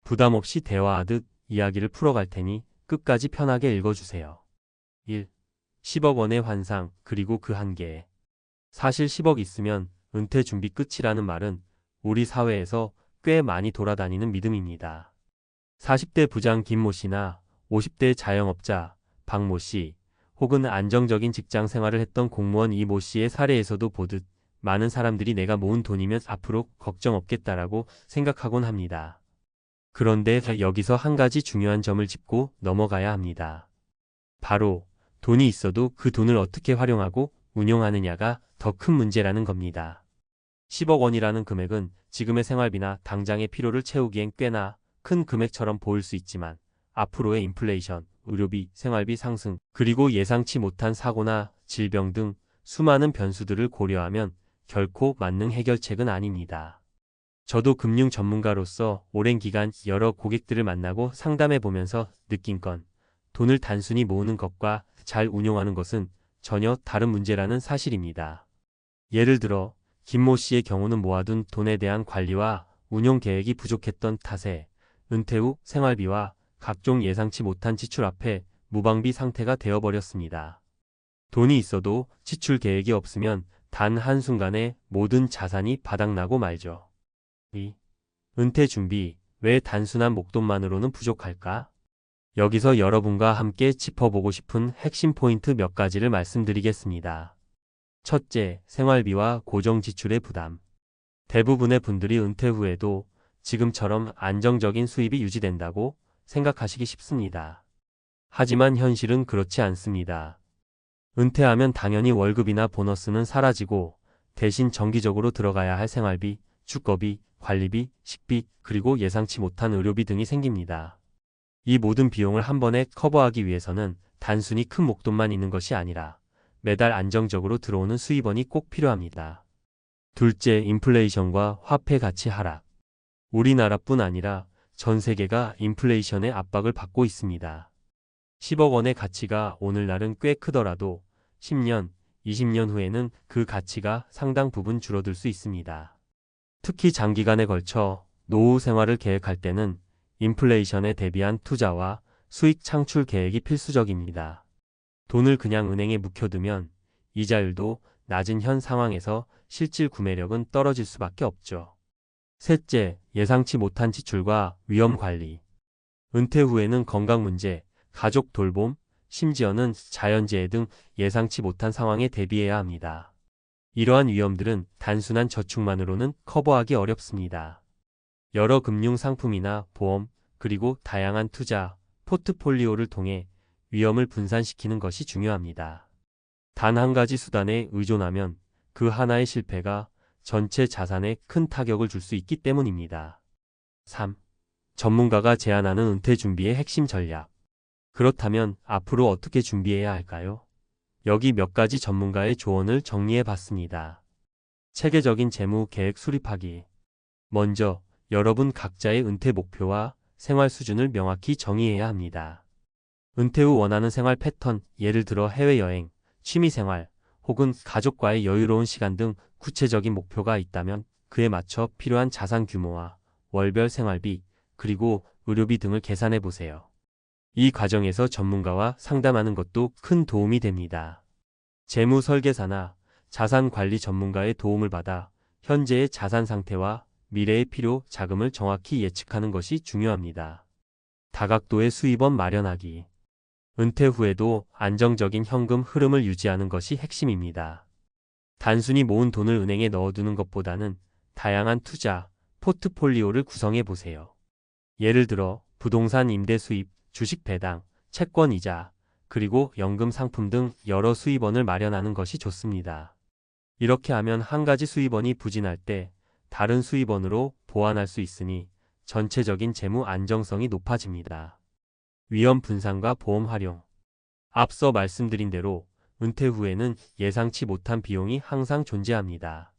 부담 없이 대화하듯 이야기를 풀어갈 테니 끝까지 편하게 읽어주세요. 1. 10억 원의 환상 그리고 그 한계. 사실 10억 있으면 은퇴 준비 끝이라는 말은 우리 사회에서 꽤 많이 돌아다니는 믿음입니다. 40대 부장 김모 씨나 50대 자영업자 박모 씨, 혹은 안정적인 직장 생활을 했던 공무원 이모 씨의 사례에서도 보듯 많은 사람들이 내가 모은 돈이면 앞으로 걱정 없겠다라고 생각하곤 합니다. 그런데 여기서 한 가지 중요한 점을 짚고 넘어가야 합니다. 바로 돈이 있어도 그 돈을 어떻게 활용하고 운용하느냐가 더 큰 문제라는 겁니다. 10억 원이라는 금액은 지금의 생활비나 당장의 필요를 채우기엔 꽤나 큰 금액처럼 보일 수 있지만 앞으로의 인플레이션, 의료비, 생활비 상승, 그리고 예상치 못한 사고나 질병 등 수많은 변수들을 고려하면 결코 만능 해결책은 아닙니다. 저도 금융 전문가로서 오랜 기간 여러 고객들을 만나고 상담해 보면서 느낀 건 돈을 단순히 모으는 것과 잘 운용하는 것은 전혀 다른 문제라는 사실입니다. 예를 들어 김모 씨의 경우는 모아둔 돈에 대한 관리와 운용 계획이 부족했던 탓에 은퇴 후 생활비와 각종 예상치 못한 지출 앞에 무방비 상태가 되어버렸습니다. 돈이 있어도 지출 계획이 없으면 단 한순간에 모든 자산이 바닥나고 말죠. 2. 은퇴 준비, 왜 단순한 목돈만으로는 부족할까? 여기서 여러분과 함께 짚어보고 싶은 핵심 포인트 몇 가지를 말씀드리겠습니다. 첫째, 생활비와 고정 지출의 부담. 대부분의 분들이 은퇴 후에도 지금처럼 안정적인 수입이 유지된다고 생각하시기 쉽습니다. 하지만 현실은 그렇지 않습니다. 은퇴하면 당연히 월급이나 보너스는 사라지고 대신 정기적으로 들어가야 할 생활비, 주거비, 관리비, 식비, 그리고 예상치 못한 의료비 등이 생깁니다. 이 모든 비용을 한 번에 커버하기 위해서는 단순히 큰 목돈만 있는 것이 아니라 매달 안정적으로 들어오는 수입원이 꼭 필요합니다. 둘째, 인플레이션과 화폐 가치 하락. 우리나라뿐 아니라 전 세계가 인플레이션의 압박을 받고 있습니다. 10억 원의 가치가 오늘날은 꽤 크더라도 10년, 20년 후에는 그 가치가 상당 부분 줄어들 수 있습니다. 특히 장기간에 걸쳐 노후 생활을 계획할 때는 인플레이션에 대비한 투자와 수익 창출 계획이 필수적입니다. 돈을 그냥 은행에 묵혀두면 이자율도 낮은 현 상황에서 실질 구매력은 떨어질 수밖에 없죠. 셋째, 예상치 못한 지출과 위험 관리. 은퇴 후에는 건강 문제, 가족 돌봄, 심지어는 자연재해 등 예상치 못한 상황에 대비해야 합니다. 이러한 위험들은 단순한 저축만으로는 커버하기 어렵습니다. 여러 금융 상품이나 보험, 그리고 다양한 투자, 포트폴리오를 통해 위험을 분산시키는 것이 중요합니다. 단 한 가지 수단에 의존하면 그 하나의 실패가 전체 자산에 큰 타격을 줄 수 있기 때문입니다. 3. 전문가가 제안하는 은퇴 준비의 핵심 전략. 그렇다면 앞으로 어떻게 준비해야 할까요? 여기 몇 가지 전문가의 조언을 정리해 봤습니다. 체계적인 재무 계획 수립하기. 먼저 여러분 각자의 은퇴 목표와 생활 수준을 명확히 정의해야 합니다. 은퇴 후 원하는 생활 패턴, 예를 들어 해외여행, 취미생활, 혹은 가족과의 여유로운 시간 등 구체적인 목표가 있다면 그에 맞춰 필요한 자산 규모와 월별 생활비, 그리고 의료비 등을 계산해 보세요. 이 과정에서 전문가와 상담하는 것도 큰 도움이 됩니다. 재무 설계사나 자산 관리 전문가의 도움을 받아 현재의 자산 상태와 미래의 필요 자금을 정확히 예측하는 것이 중요합니다. 다각도의 수입원 마련하기. 은퇴 후에도 안정적인 현금 흐름을 유지하는 것이 핵심입니다. 단순히 모은 돈을 은행에 넣어두는 것보다는 다양한 투자, 포트폴리오를 구성해 보세요. 예를 들어 부동산 임대 수입, 주식 배당, 채권 이자, 그리고 연금 상품 등 여러 수입원을 마련하는 것이 좋습니다. 이렇게 하면 한 가지 수입원이 부진할 때 다른 수입원으로 보완할 수 있으니 전체적인 재무 안정성이 높아집니다. 위험 분산과 보험 활용. 앞서 말씀드린 대로 은퇴 후에는 예상치 못한 비용이 항상 존재합니다.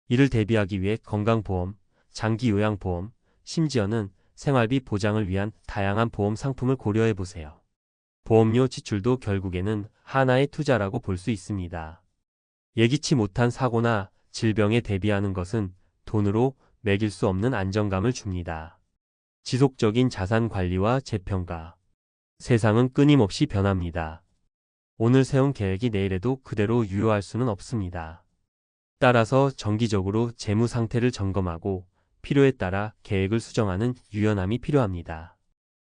이를 대비하기 위해 건강보험, 장기요양보험, 심지어는 생활비 보장을 위한 다양한 보험 상품을 고려해 보세요. 보험료 지출도 결국에는 하나의 투자라고 볼 수 있습니다. 예기치 못한 사고나 질병에 대비하는 것은 돈으로 매길 수 없는 안정감을 줍니다. 지속적인 자산 관리와 재평가. 세상은 끊임없이 변합니다. 오늘 세운 계획이 내일에도 그대로 유효할 수는 없습니다. 따라서 정기적으로 재무 상태를 점검하고 필요에 따라 계획을 수정하는 유연함이 필요합니다.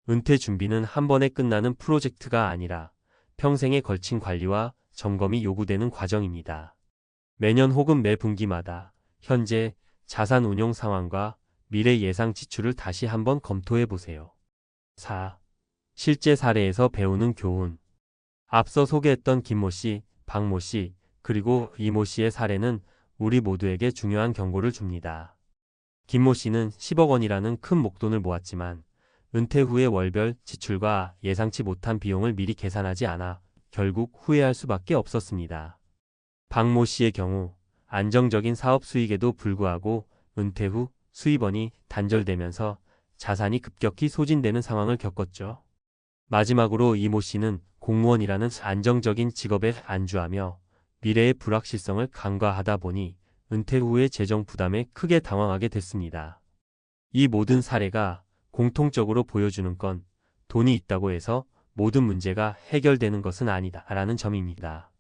은퇴 준비는 한 번에 끝나는 프로젝트가 아니라 평생에 걸친 관리와 점검이 요구되는 과정입니다. 매년 혹은 매 분기마다 현재 자산 운용 상황과 미래 예상 지출을 다시 한번 검토해 보세요. 4. 실제 사례에서 배우는 교훈. 앞서 소개했던 김모 씨, 박모 씨, 그리고 이모 씨의 사례는 우리 모두에게 중요한 경고를 줍니다. 김모 씨는 10억 원이라는 큰 목돈을 모았지만 은퇴 후의 월별 지출과 예상치 못한 비용을 미리 계산하지 않아 결국 후회할 수밖에 없었습니다. 박모 씨의 경우 안정적인 사업 수익에도 불구하고 은퇴 후 수입원이 단절되면서 자산이 급격히 소진되는 상황을 겪었죠. 마지막으로 이모 씨는 공무원이라는 안정적인 직업에 안주하며 미래의 불확실성을 간과하다 보니 은퇴 후의 재정 부담에 크게 당황하게 됐습니다. 이 모든 사례가 공통적으로 보여주는 건 돈이 있다고 해서 모든 문제가 해결되는 것은 아니다라는 점입니다.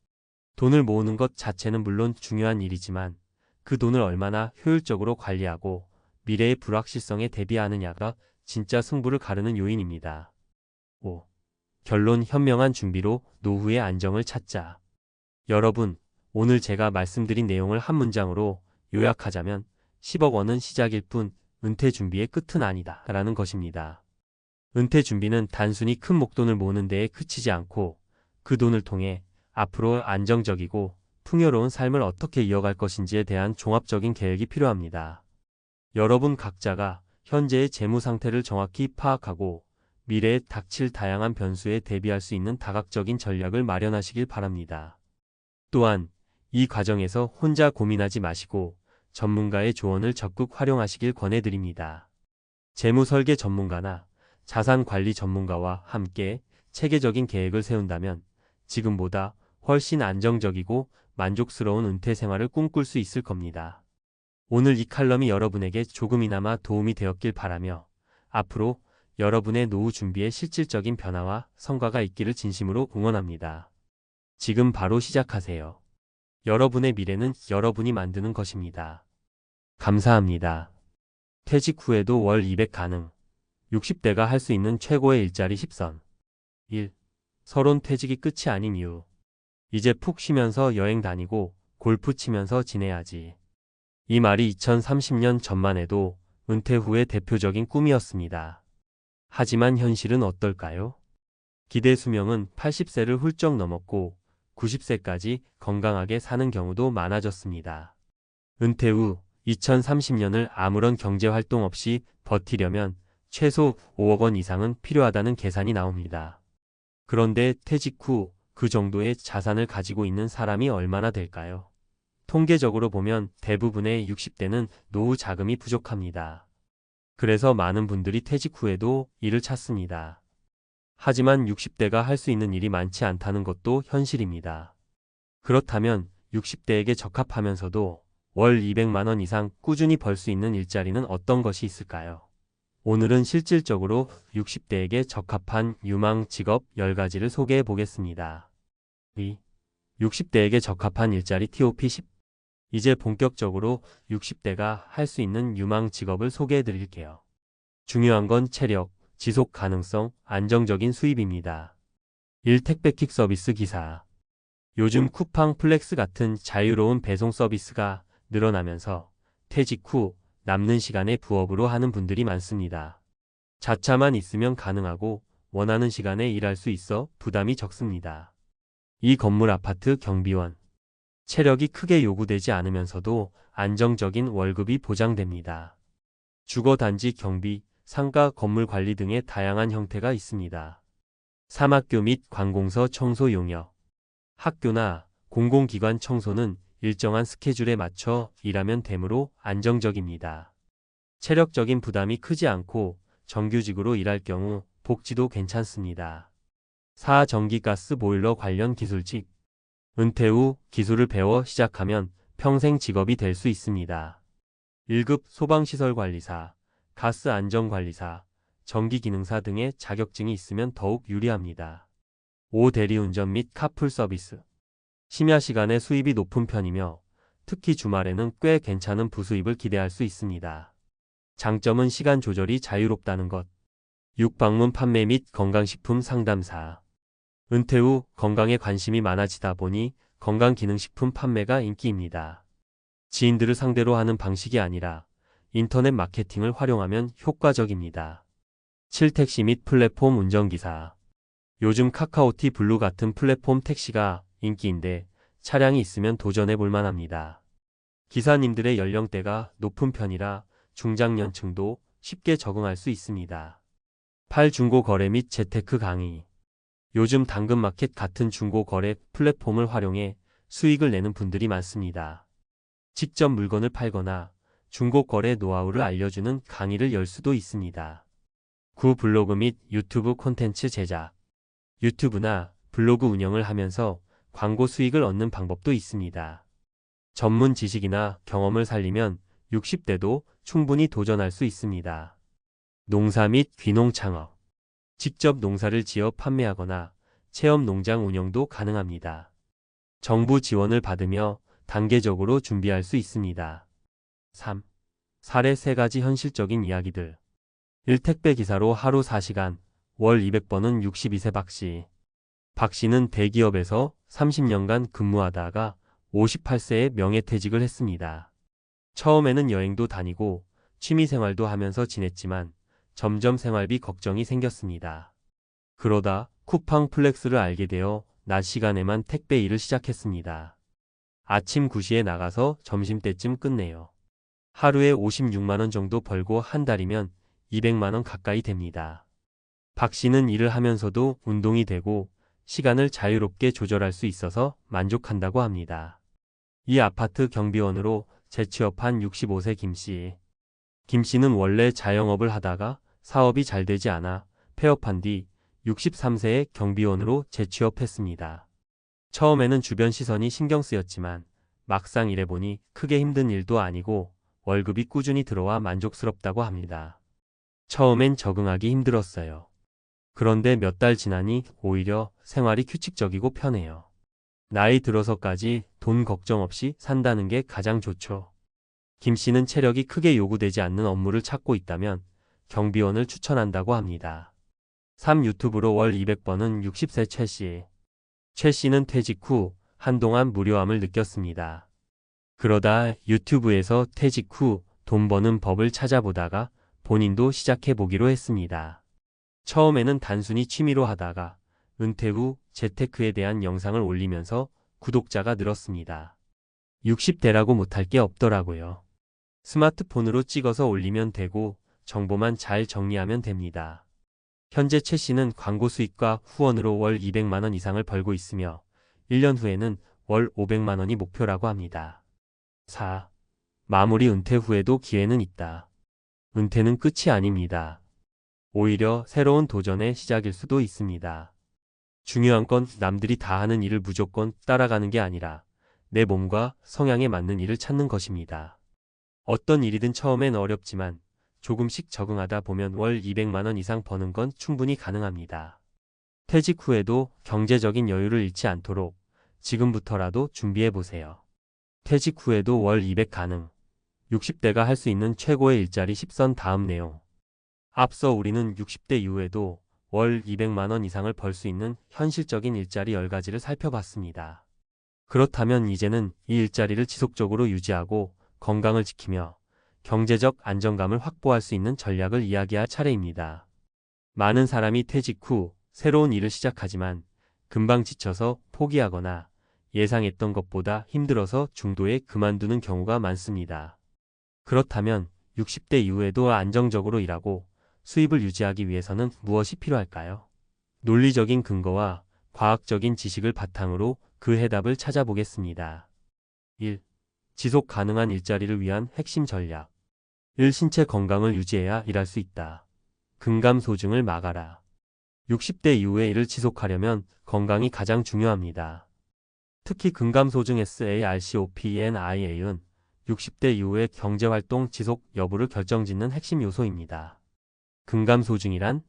돈을 모으는 것 자체는 물론 중요한 일이지만 그 돈을 얼마나 효율적으로 관리하고 미래의 불확실성에 대비하느냐가 진짜 승부를 가르는 요인입니다. 5. 결론 현명한 준비로 노후의 안정을 찾자. 여러분, 오늘 제가 말씀드린 내용을 한 문장으로 요약하자면 10억 원은 시작일 뿐 은퇴 준비의 끝은 아니다 라는 것입니다. 은퇴 준비는 단순히 큰 목돈을 모으는 데에 그치지 않고 그 돈을 통해 앞으로 안정적이고 풍요로운 삶을 어떻게 이어갈 것인지에 대한 종합적인 계획이 필요합니다. 여러분 각자가 현재의 재무 상태를 정확히 파악하고 미래에 닥칠 다양한 변수에 대비할 수 있는 다각적인 전략을 마련하시길 바랍니다. 또한 이 과정에서 혼자 고민하지 마시고 전문가의 조언을 적극 활용하시길 권해드립니다. 재무 설계 전문가나 자산 관리 전문가와 함께 체계적인 계획을 세운다면 지금보다 훨씬 안정적이고 만족스러운 은퇴 생활을 꿈꿀 수 있을 겁니다. 오늘 이 칼럼이 여러분에게 조금이나마 도움이 되었길 바라며 앞으로 여러분의 노후 준비에 실질적인 변화와 성과가 있기를 진심으로 응원합니다. 지금 바로 시작하세요. 여러분의 미래는 여러분이 만드는 것입니다. 감사합니다. 퇴직 후에도 월 200 가능. 60대가 할 수 있는 최고의 일자리 10선. 1. 서론 퇴직이 끝이 아닌 이유. 이제 푹 쉬면서 여행 다니고 골프 치면서 지내야지. 이 말이 2030년 전만 해도 은퇴 후의 대표적인 꿈이었습니다. 하지만 현실은 어떨까요? 기대 수명은 80세를 훌쩍 넘었고 90세까지 건강하게 사는 경우도 많아졌습니다. 은퇴 후 2030년을 아무런 경제 활동 없이 버티려면 최소 5억 원 이상은 필요하다는 계산이 나옵니다. 그런데 퇴직 후 그 정도의 자산을 가지고 있는 사람이 얼마나 될까요? 통계적으로 보면 대부분의 60대는 노후 자금이 부족합니다. 그래서 많은 분들이 퇴직 후에도 일을 찾습니다. 하지만 60대가 할 수 있는 일이 많지 않다는 것도 현실입니다. 그렇다면 60대에게 적합하면서도 월 200만 원 이상 꾸준히 벌 수 있는 일자리는 어떤 것이 있을까요? 오늘은 실질적으로 60대에게 적합한 유망 직업 10가지를 소개해 보겠습니다. 2. 60대에게 적합한 일자리 TOP 10. 이제 본격적으로 60대가 할 수 있는 유망 직업을 소개해 드릴게요. 중요한 건 체력, 지속 가능성, 안정적인 수입입니다. 1. 택배킥 서비스 기사. 요즘 쿠팡 플렉스 같은 자유로운 배송 서비스가 늘어나면서 퇴직 후 남는 시간에 부업으로 하는 분들이 많습니다. 자차만 있으면 가능하고 원하는 시간에 일할 수 있어 부담이 적습니다. 이 건물 아파트 경비원. 체력이 크게 요구되지 않으면서도 안정적인 월급이 보장됩니다. 주거단지 경비, 상가 건물 관리 등의 다양한 형태가 있습니다. 사막교 및 관공서 청소 용역. 학교나 공공기관 청소는 일정한 스케줄에 맞춰 일하면 되므로 안정적입니다. 체력적인 부담이 크지 않고 정규직으로 일할 경우 복지도 괜찮습니다. 4. 전기가스 보일러 관련 기술직. 은퇴 후 기술을 배워 시작하면 평생 직업이 될 수 있습니다. 1급 소방시설관리사, 가스안전관리사, 전기기능사 등의 자격증이 있으면 더욱 유리합니다. 5. 대리운전 및 카풀 서비스. 심야 시간에 수입이 높은 편이며 특히 주말에는 꽤 괜찮은 부수입을 기대할 수 있습니다. 장점은 시간 조절이 자유롭다는 것. 6. 방문 판매 및 건강식품 상담사. 은퇴 후 건강에 관심이 많아지다 보니 건강기능식품 판매가 인기입니다. 지인들을 상대로 하는 방식이 아니라 인터넷 마케팅을 활용하면 효과적입니다. 7. 택시 및 플랫폼 운전기사. 요즘 카카오티 블루 같은 플랫폼 택시가 인기인데 차량이 있으면 도전해 볼 만합니다. 기사님들의 연령대가 높은 편이라 중장년층도 쉽게 적응할 수 있습니다. 8. 중고 거래 및 재테크 강의. 요즘 당근마켓 같은 중고 거래 플랫폼을 활용해 수익을 내는 분들이 많습니다. 직접 물건을 팔거나 중고 거래 노하우를 알려주는 강의를 열 수도 있습니다. 9. 블로그 및 유튜브 콘텐츠 제작. 유튜브나 블로그 운영을 하면서 광고 수익을 얻는 방법도 있습니다. 전문 지식이나 경험을 살리면 60대도 충분히 도전할 수 있습니다. 농사 및 귀농 창업. 직접 농사를 지어 판매하거나 체험 농장 운영도 가능합니다. 정부 지원을 받으며 단계적으로 준비할 수 있습니다. 3. 사례 3가지 현실적인 이야기들. 1. 택배 기사로 하루 4시간, 월 200번은 62세 박씨. 박씨는 대기업에서 30년간 근무하다가 58세에 명예퇴직을 했습니다. 처음에는 여행도 다니고 취미생활도 하면서 지냈지만 점점 생활비 걱정이 생겼습니다. 그러다 쿠팡 플렉스를 알게 되어 낮 시간에만 택배 일을 시작했습니다. 아침 9시에 나가서 점심때쯤 끝내요. 하루에 56만원 정도 벌고 한 달이면 200만원 가까이 됩니다. 박 씨는 일을 하면서도 운동이 되고 시간을 자유롭게 조절할 수 있어서 만족한다고 합니다. 이 아파트 경비원으로 재취업한 65세 김 씨. 김 씨는 원래 자영업을 하다가 사업이 잘 되지 않아 폐업한 뒤 63세에 경비원으로 재취업했습니다. 처음에는 주변 시선이 신경 쓰였지만 막상 일해보니 크게 힘든 일도 아니고 월급이 꾸준히 들어와 만족스럽다고 합니다. 처음엔 적응하기 힘들었어요. 그런데 몇 달 지나니 오히려 생활이 규칙적이고 편해요. 나이 들어서까지 돈 걱정 없이 산다는 게 가장 좋죠. 김 씨는 체력이 크게 요구되지 않는 업무를 찾고 있다면 경비원을 추천한다고 합니다. 3. 유튜브로 월 200번은 60세 최 씨. 최 씨는 퇴직 후 한동안 무료함을 느꼈습니다. 그러다 유튜브에서 퇴직 후 돈 버는 법을 찾아보다가 본인도 시작해보기로 했습니다. 처음에는 단순히 취미로 하다가 은퇴 후 재테크에 대한 영상을 올리면서 구독자가 늘었습니다. 60대라고 못할 게 없더라고요. 스마트폰으로 찍어서 올리면 되고 정보만 잘 정리하면 됩니다. 현재 최 씨는 광고 수익과 후원으로 월 200만원 이상을 벌고 있으며 1년 후에는 월 500만원이 목표라고 합니다. 4. 마무리 은퇴 후에도 기회는 있다. 은퇴는 끝이 아닙니다. 오히려 새로운 도전의 시작일 수도 있습니다. 중요한 건 남들이 다 하는 일을 무조건 따라가는 게 아니라 내 몸과 성향에 맞는 일을 찾는 것입니다. 어떤 일이든 처음엔 어렵지만 조금씩 적응하다 보면 월 200만원 이상 버는 건 충분히 가능합니다. 퇴직 후에도 경제적인 여유를 잃지 않도록 지금부터라도 준비해보세요. 퇴직 후에도 월 200 가능. 60대가 할 수 있는 최고의 일자리 10선 다음 내용. 앞서 우리는 60대 이후에도 월 200만원 이상을 벌 수 있는 현실적인 일자리 10가지를 살펴봤습니다. 그렇다면 이제는 이 일자리를 지속적으로 유지하고 건강을 지키며 경제적 안정감을 확보할 수 있는 전략을 이야기할 차례입니다. 많은 사람이 퇴직 후 새로운 일을 시작하지만 금방 지쳐서 포기하거나 예상했던 것보다 힘들어서 중도에 그만두는 경우가 많습니다. 그렇다면 60대 이후에도 안정적으로 일하고 수입을 유지하기 위해서는 무엇이 필요할까요? 논리적인 근거와 과학적인 지식을 바탕으로 그 해답을 찾아보겠습니다. 1. 지속 가능한 일자리를 위한 핵심 전략. 1. 신체 건강을 유지해야 일할 수 있다. 근감소증을 막아라. 60대 이후에 일을 지속하려면 건강이 가장 중요합니다. 특히 근감소증 SARCOPENIA는 60대 이후의 경제활동 지속 여부를 결정짓는 핵심 요소입니다. 근감소증이란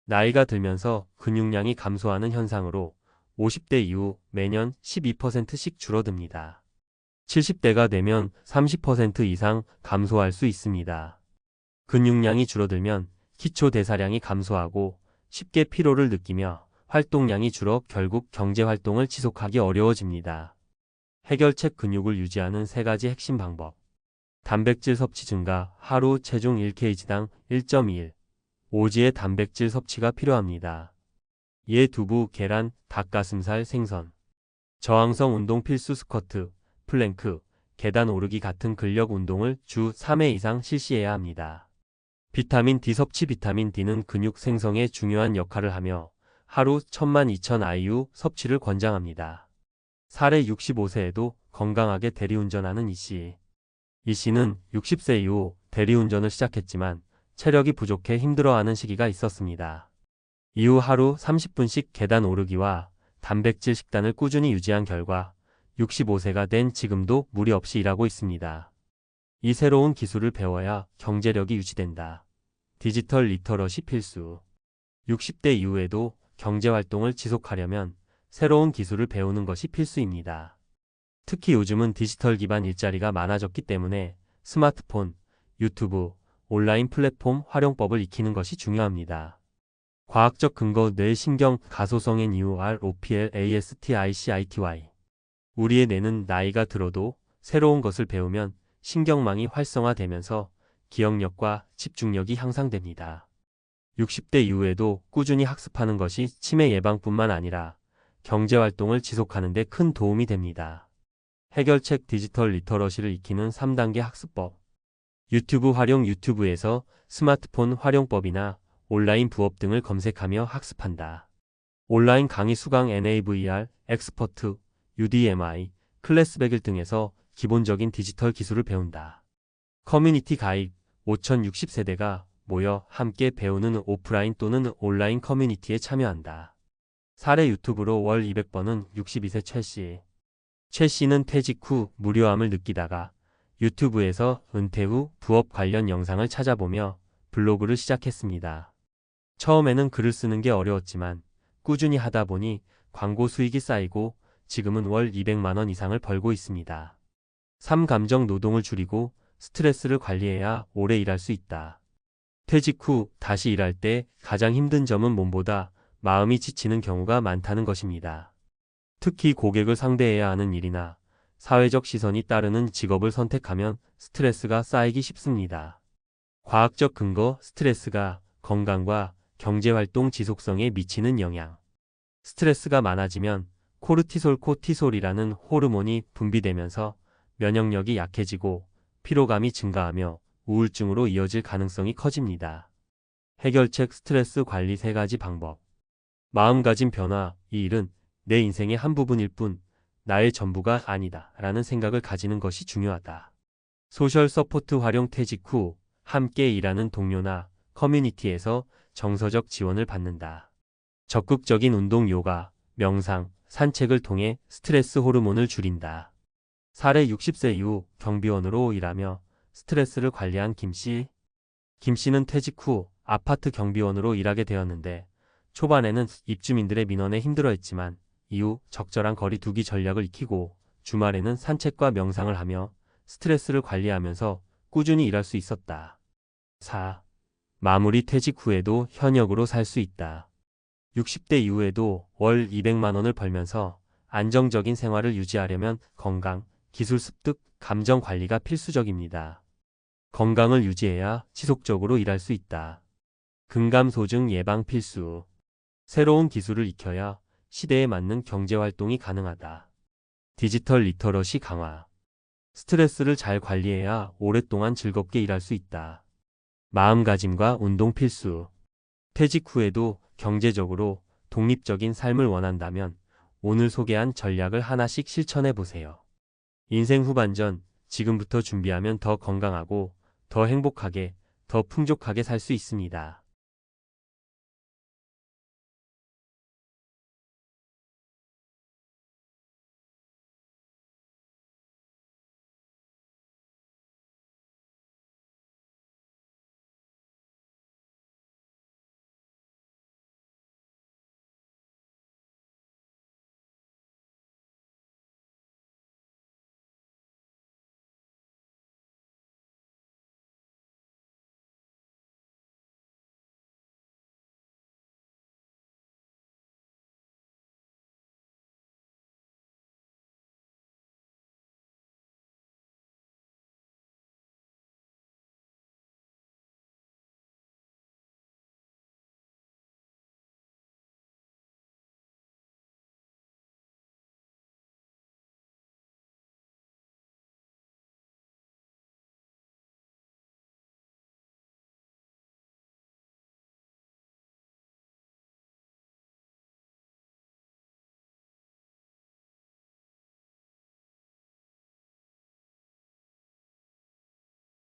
나이가 들면서 근육량이 감소하는 현상으로 50대 이후 매년 12%씩 줄어듭니다. 70대가 되면 30% 이상 감소할 수 있습니다. 근육량이 줄어들면 기초대사량이 감소하고 쉽게 피로를 느끼며 활동량이 줄어 결국 경제활동을 지속하기 어려워집니다. 해결책 근육을 유지하는 3가지 핵심 방법. 단백질 섭취 증가. 하루 체중 1kg당 1.1 오지의 단백질 섭취가 필요합니다. 이에 두부, 계란, 닭가슴살, 생선. 저항성 운동 필수. 스쿼트, 플랭크, 계단 오르기 같은 근력 운동을 주 3회 이상 실시해야 합니다. 비타민 D 섭취. 비타민 D는 근육 생성에 중요한 역할을 하며 하루 12,000 IU 섭취를 권장합니다. 사례 65세에도 건강하게 대리운전하는 이씨. 이 씨는 60세 이후 대리운전을 시작했지만 체력이 부족해 힘들어하는 시기가 있었습니다. 이후 하루 30분씩 계단 오르기와 단백질 식단을 꾸준히 유지한 결과 65세가 된 지금도 무리 없이 일하고 있습니다. 이 새로운 기술을 배워야 경제력이 유지된다. 디지털 리터러시 필수. 60대 이후에도 경제활동을 지속하려면 새로운 기술을 배우는 것이 필수입니다. 특히 요즘은 디지털 기반 일자리가 많아졌기 때문에 스마트폰, 유튜브, 온라인 플랫폼 활용법을 익히는 것이 중요합니다. 과학적 근거 뇌신경 가소성 NeuroPLASTICITY. 우리의 뇌는 나이가 들어도 새로운 것을 배우면 신경망이 활성화되면서 기억력과 집중력이 향상됩니다. 60대 이후에도 꾸준히 학습하는 것이 치매 예방뿐만 아니라 경제활동을 지속하는 데 큰 도움이 됩니다. 해결책 디지털 리터러시를 익히는 3단계 학습법. 유튜브 활용. 유튜브에서 스마트폰 활용법이나 온라인 부업 등을 검색하며 학습한다. 온라인 강의 수강 NAVR, 엑스퍼트, UDMI, 클래스 100일 등에서 기본적인 디지털 기술을 배운다. 커뮤니티 가입. 5060세대가 모여 함께 배우는 오프라인 또는 온라인 커뮤니티에 참여한다. 사례. 유튜브로 월 200번은 62세 최 씨. 최 씨는 퇴직 후 무료함을 느끼다가 유튜브에서 은퇴 후 부업 관련 영상을 찾아보며 블로그를 시작했습니다. 처음에는 글을 쓰는 게 어려웠지만 꾸준히 하다 보니 광고 수익이 쌓이고 지금은 월 200만 원 이상을 벌고 있습니다. 3. 감정 노동을 줄이고 스트레스를 관리해야 오래 일할 수 있다. 퇴직 후 다시 일할 때 가장 힘든 점은 몸보다 마음이 지치는 경우가 많다는 것입니다. 특히 고객을 상대해야 하는 일이나 사회적 시선이 따르는 직업을 선택하면 스트레스가 쌓이기 쉽습니다. 과학적 근거. 스트레스가 건강과 경제활동 지속성에 미치는 영향. 스트레스가 많아지면 코르티솔이라는 호르몬이 분비되면서 면역력이 약해지고 피로감이 증가하며 우울증으로 이어질 가능성이 커집니다. 해결책. 스트레스 관리 3가지 방법. 마음가짐 변화. 이 일은 내 인생의 한 부분일 뿐 나의 전부가 아니다 라는 생각을 가지는 것이 중요하다. 소셜 서포트 활용. 퇴직 후 함께 일하는 동료나 커뮤니티에서 정서적 지원을 받는다. 적극적인 운동. 요가, 명상, 산책을 통해 스트레스 호르몬을 줄인다. 사례. 60세 이후 경비원으로 일하며 스트레스를 관리한 김 씨. 김 씨는 퇴직 후 아파트 경비원으로 일하게 되었는데 초반에는 입주민들의 민원에 힘들어했지만 이후 적절한 거리 두기 전략을 익히고 주말에는 산책과 명상을 하며 스트레스를 관리하면서 꾸준히 일할 수 있었다. 4. 마무리. 퇴직 후에도 현역으로 살 수 있다. 60대 이후에도 월 200만 원을 벌면서 안정적인 생활을 유지하려면 건강, 기술 습득, 감정 관리가 필수적입니다. 건강을 유지해야 지속적으로 일할 수 있다. 근감소증 예방 필수. 새로운 기술을 익혀야 시대에 맞는 경제활동이 가능하다. 디지털 리터러시 강화. 스트레스를 잘 관리해야 오랫동안 즐겁게 일할 수 있다. 마음가짐과 운동 필수. 퇴직 후에도 경제적으로 독립적인 삶을 원한다면 오늘 소개한 전략을 하나씩 실천해 보세요. 인생 후반전, 지금부터 준비하면 더 건강하고 더 행복하게, 더 풍족하게 살 수 있습니다.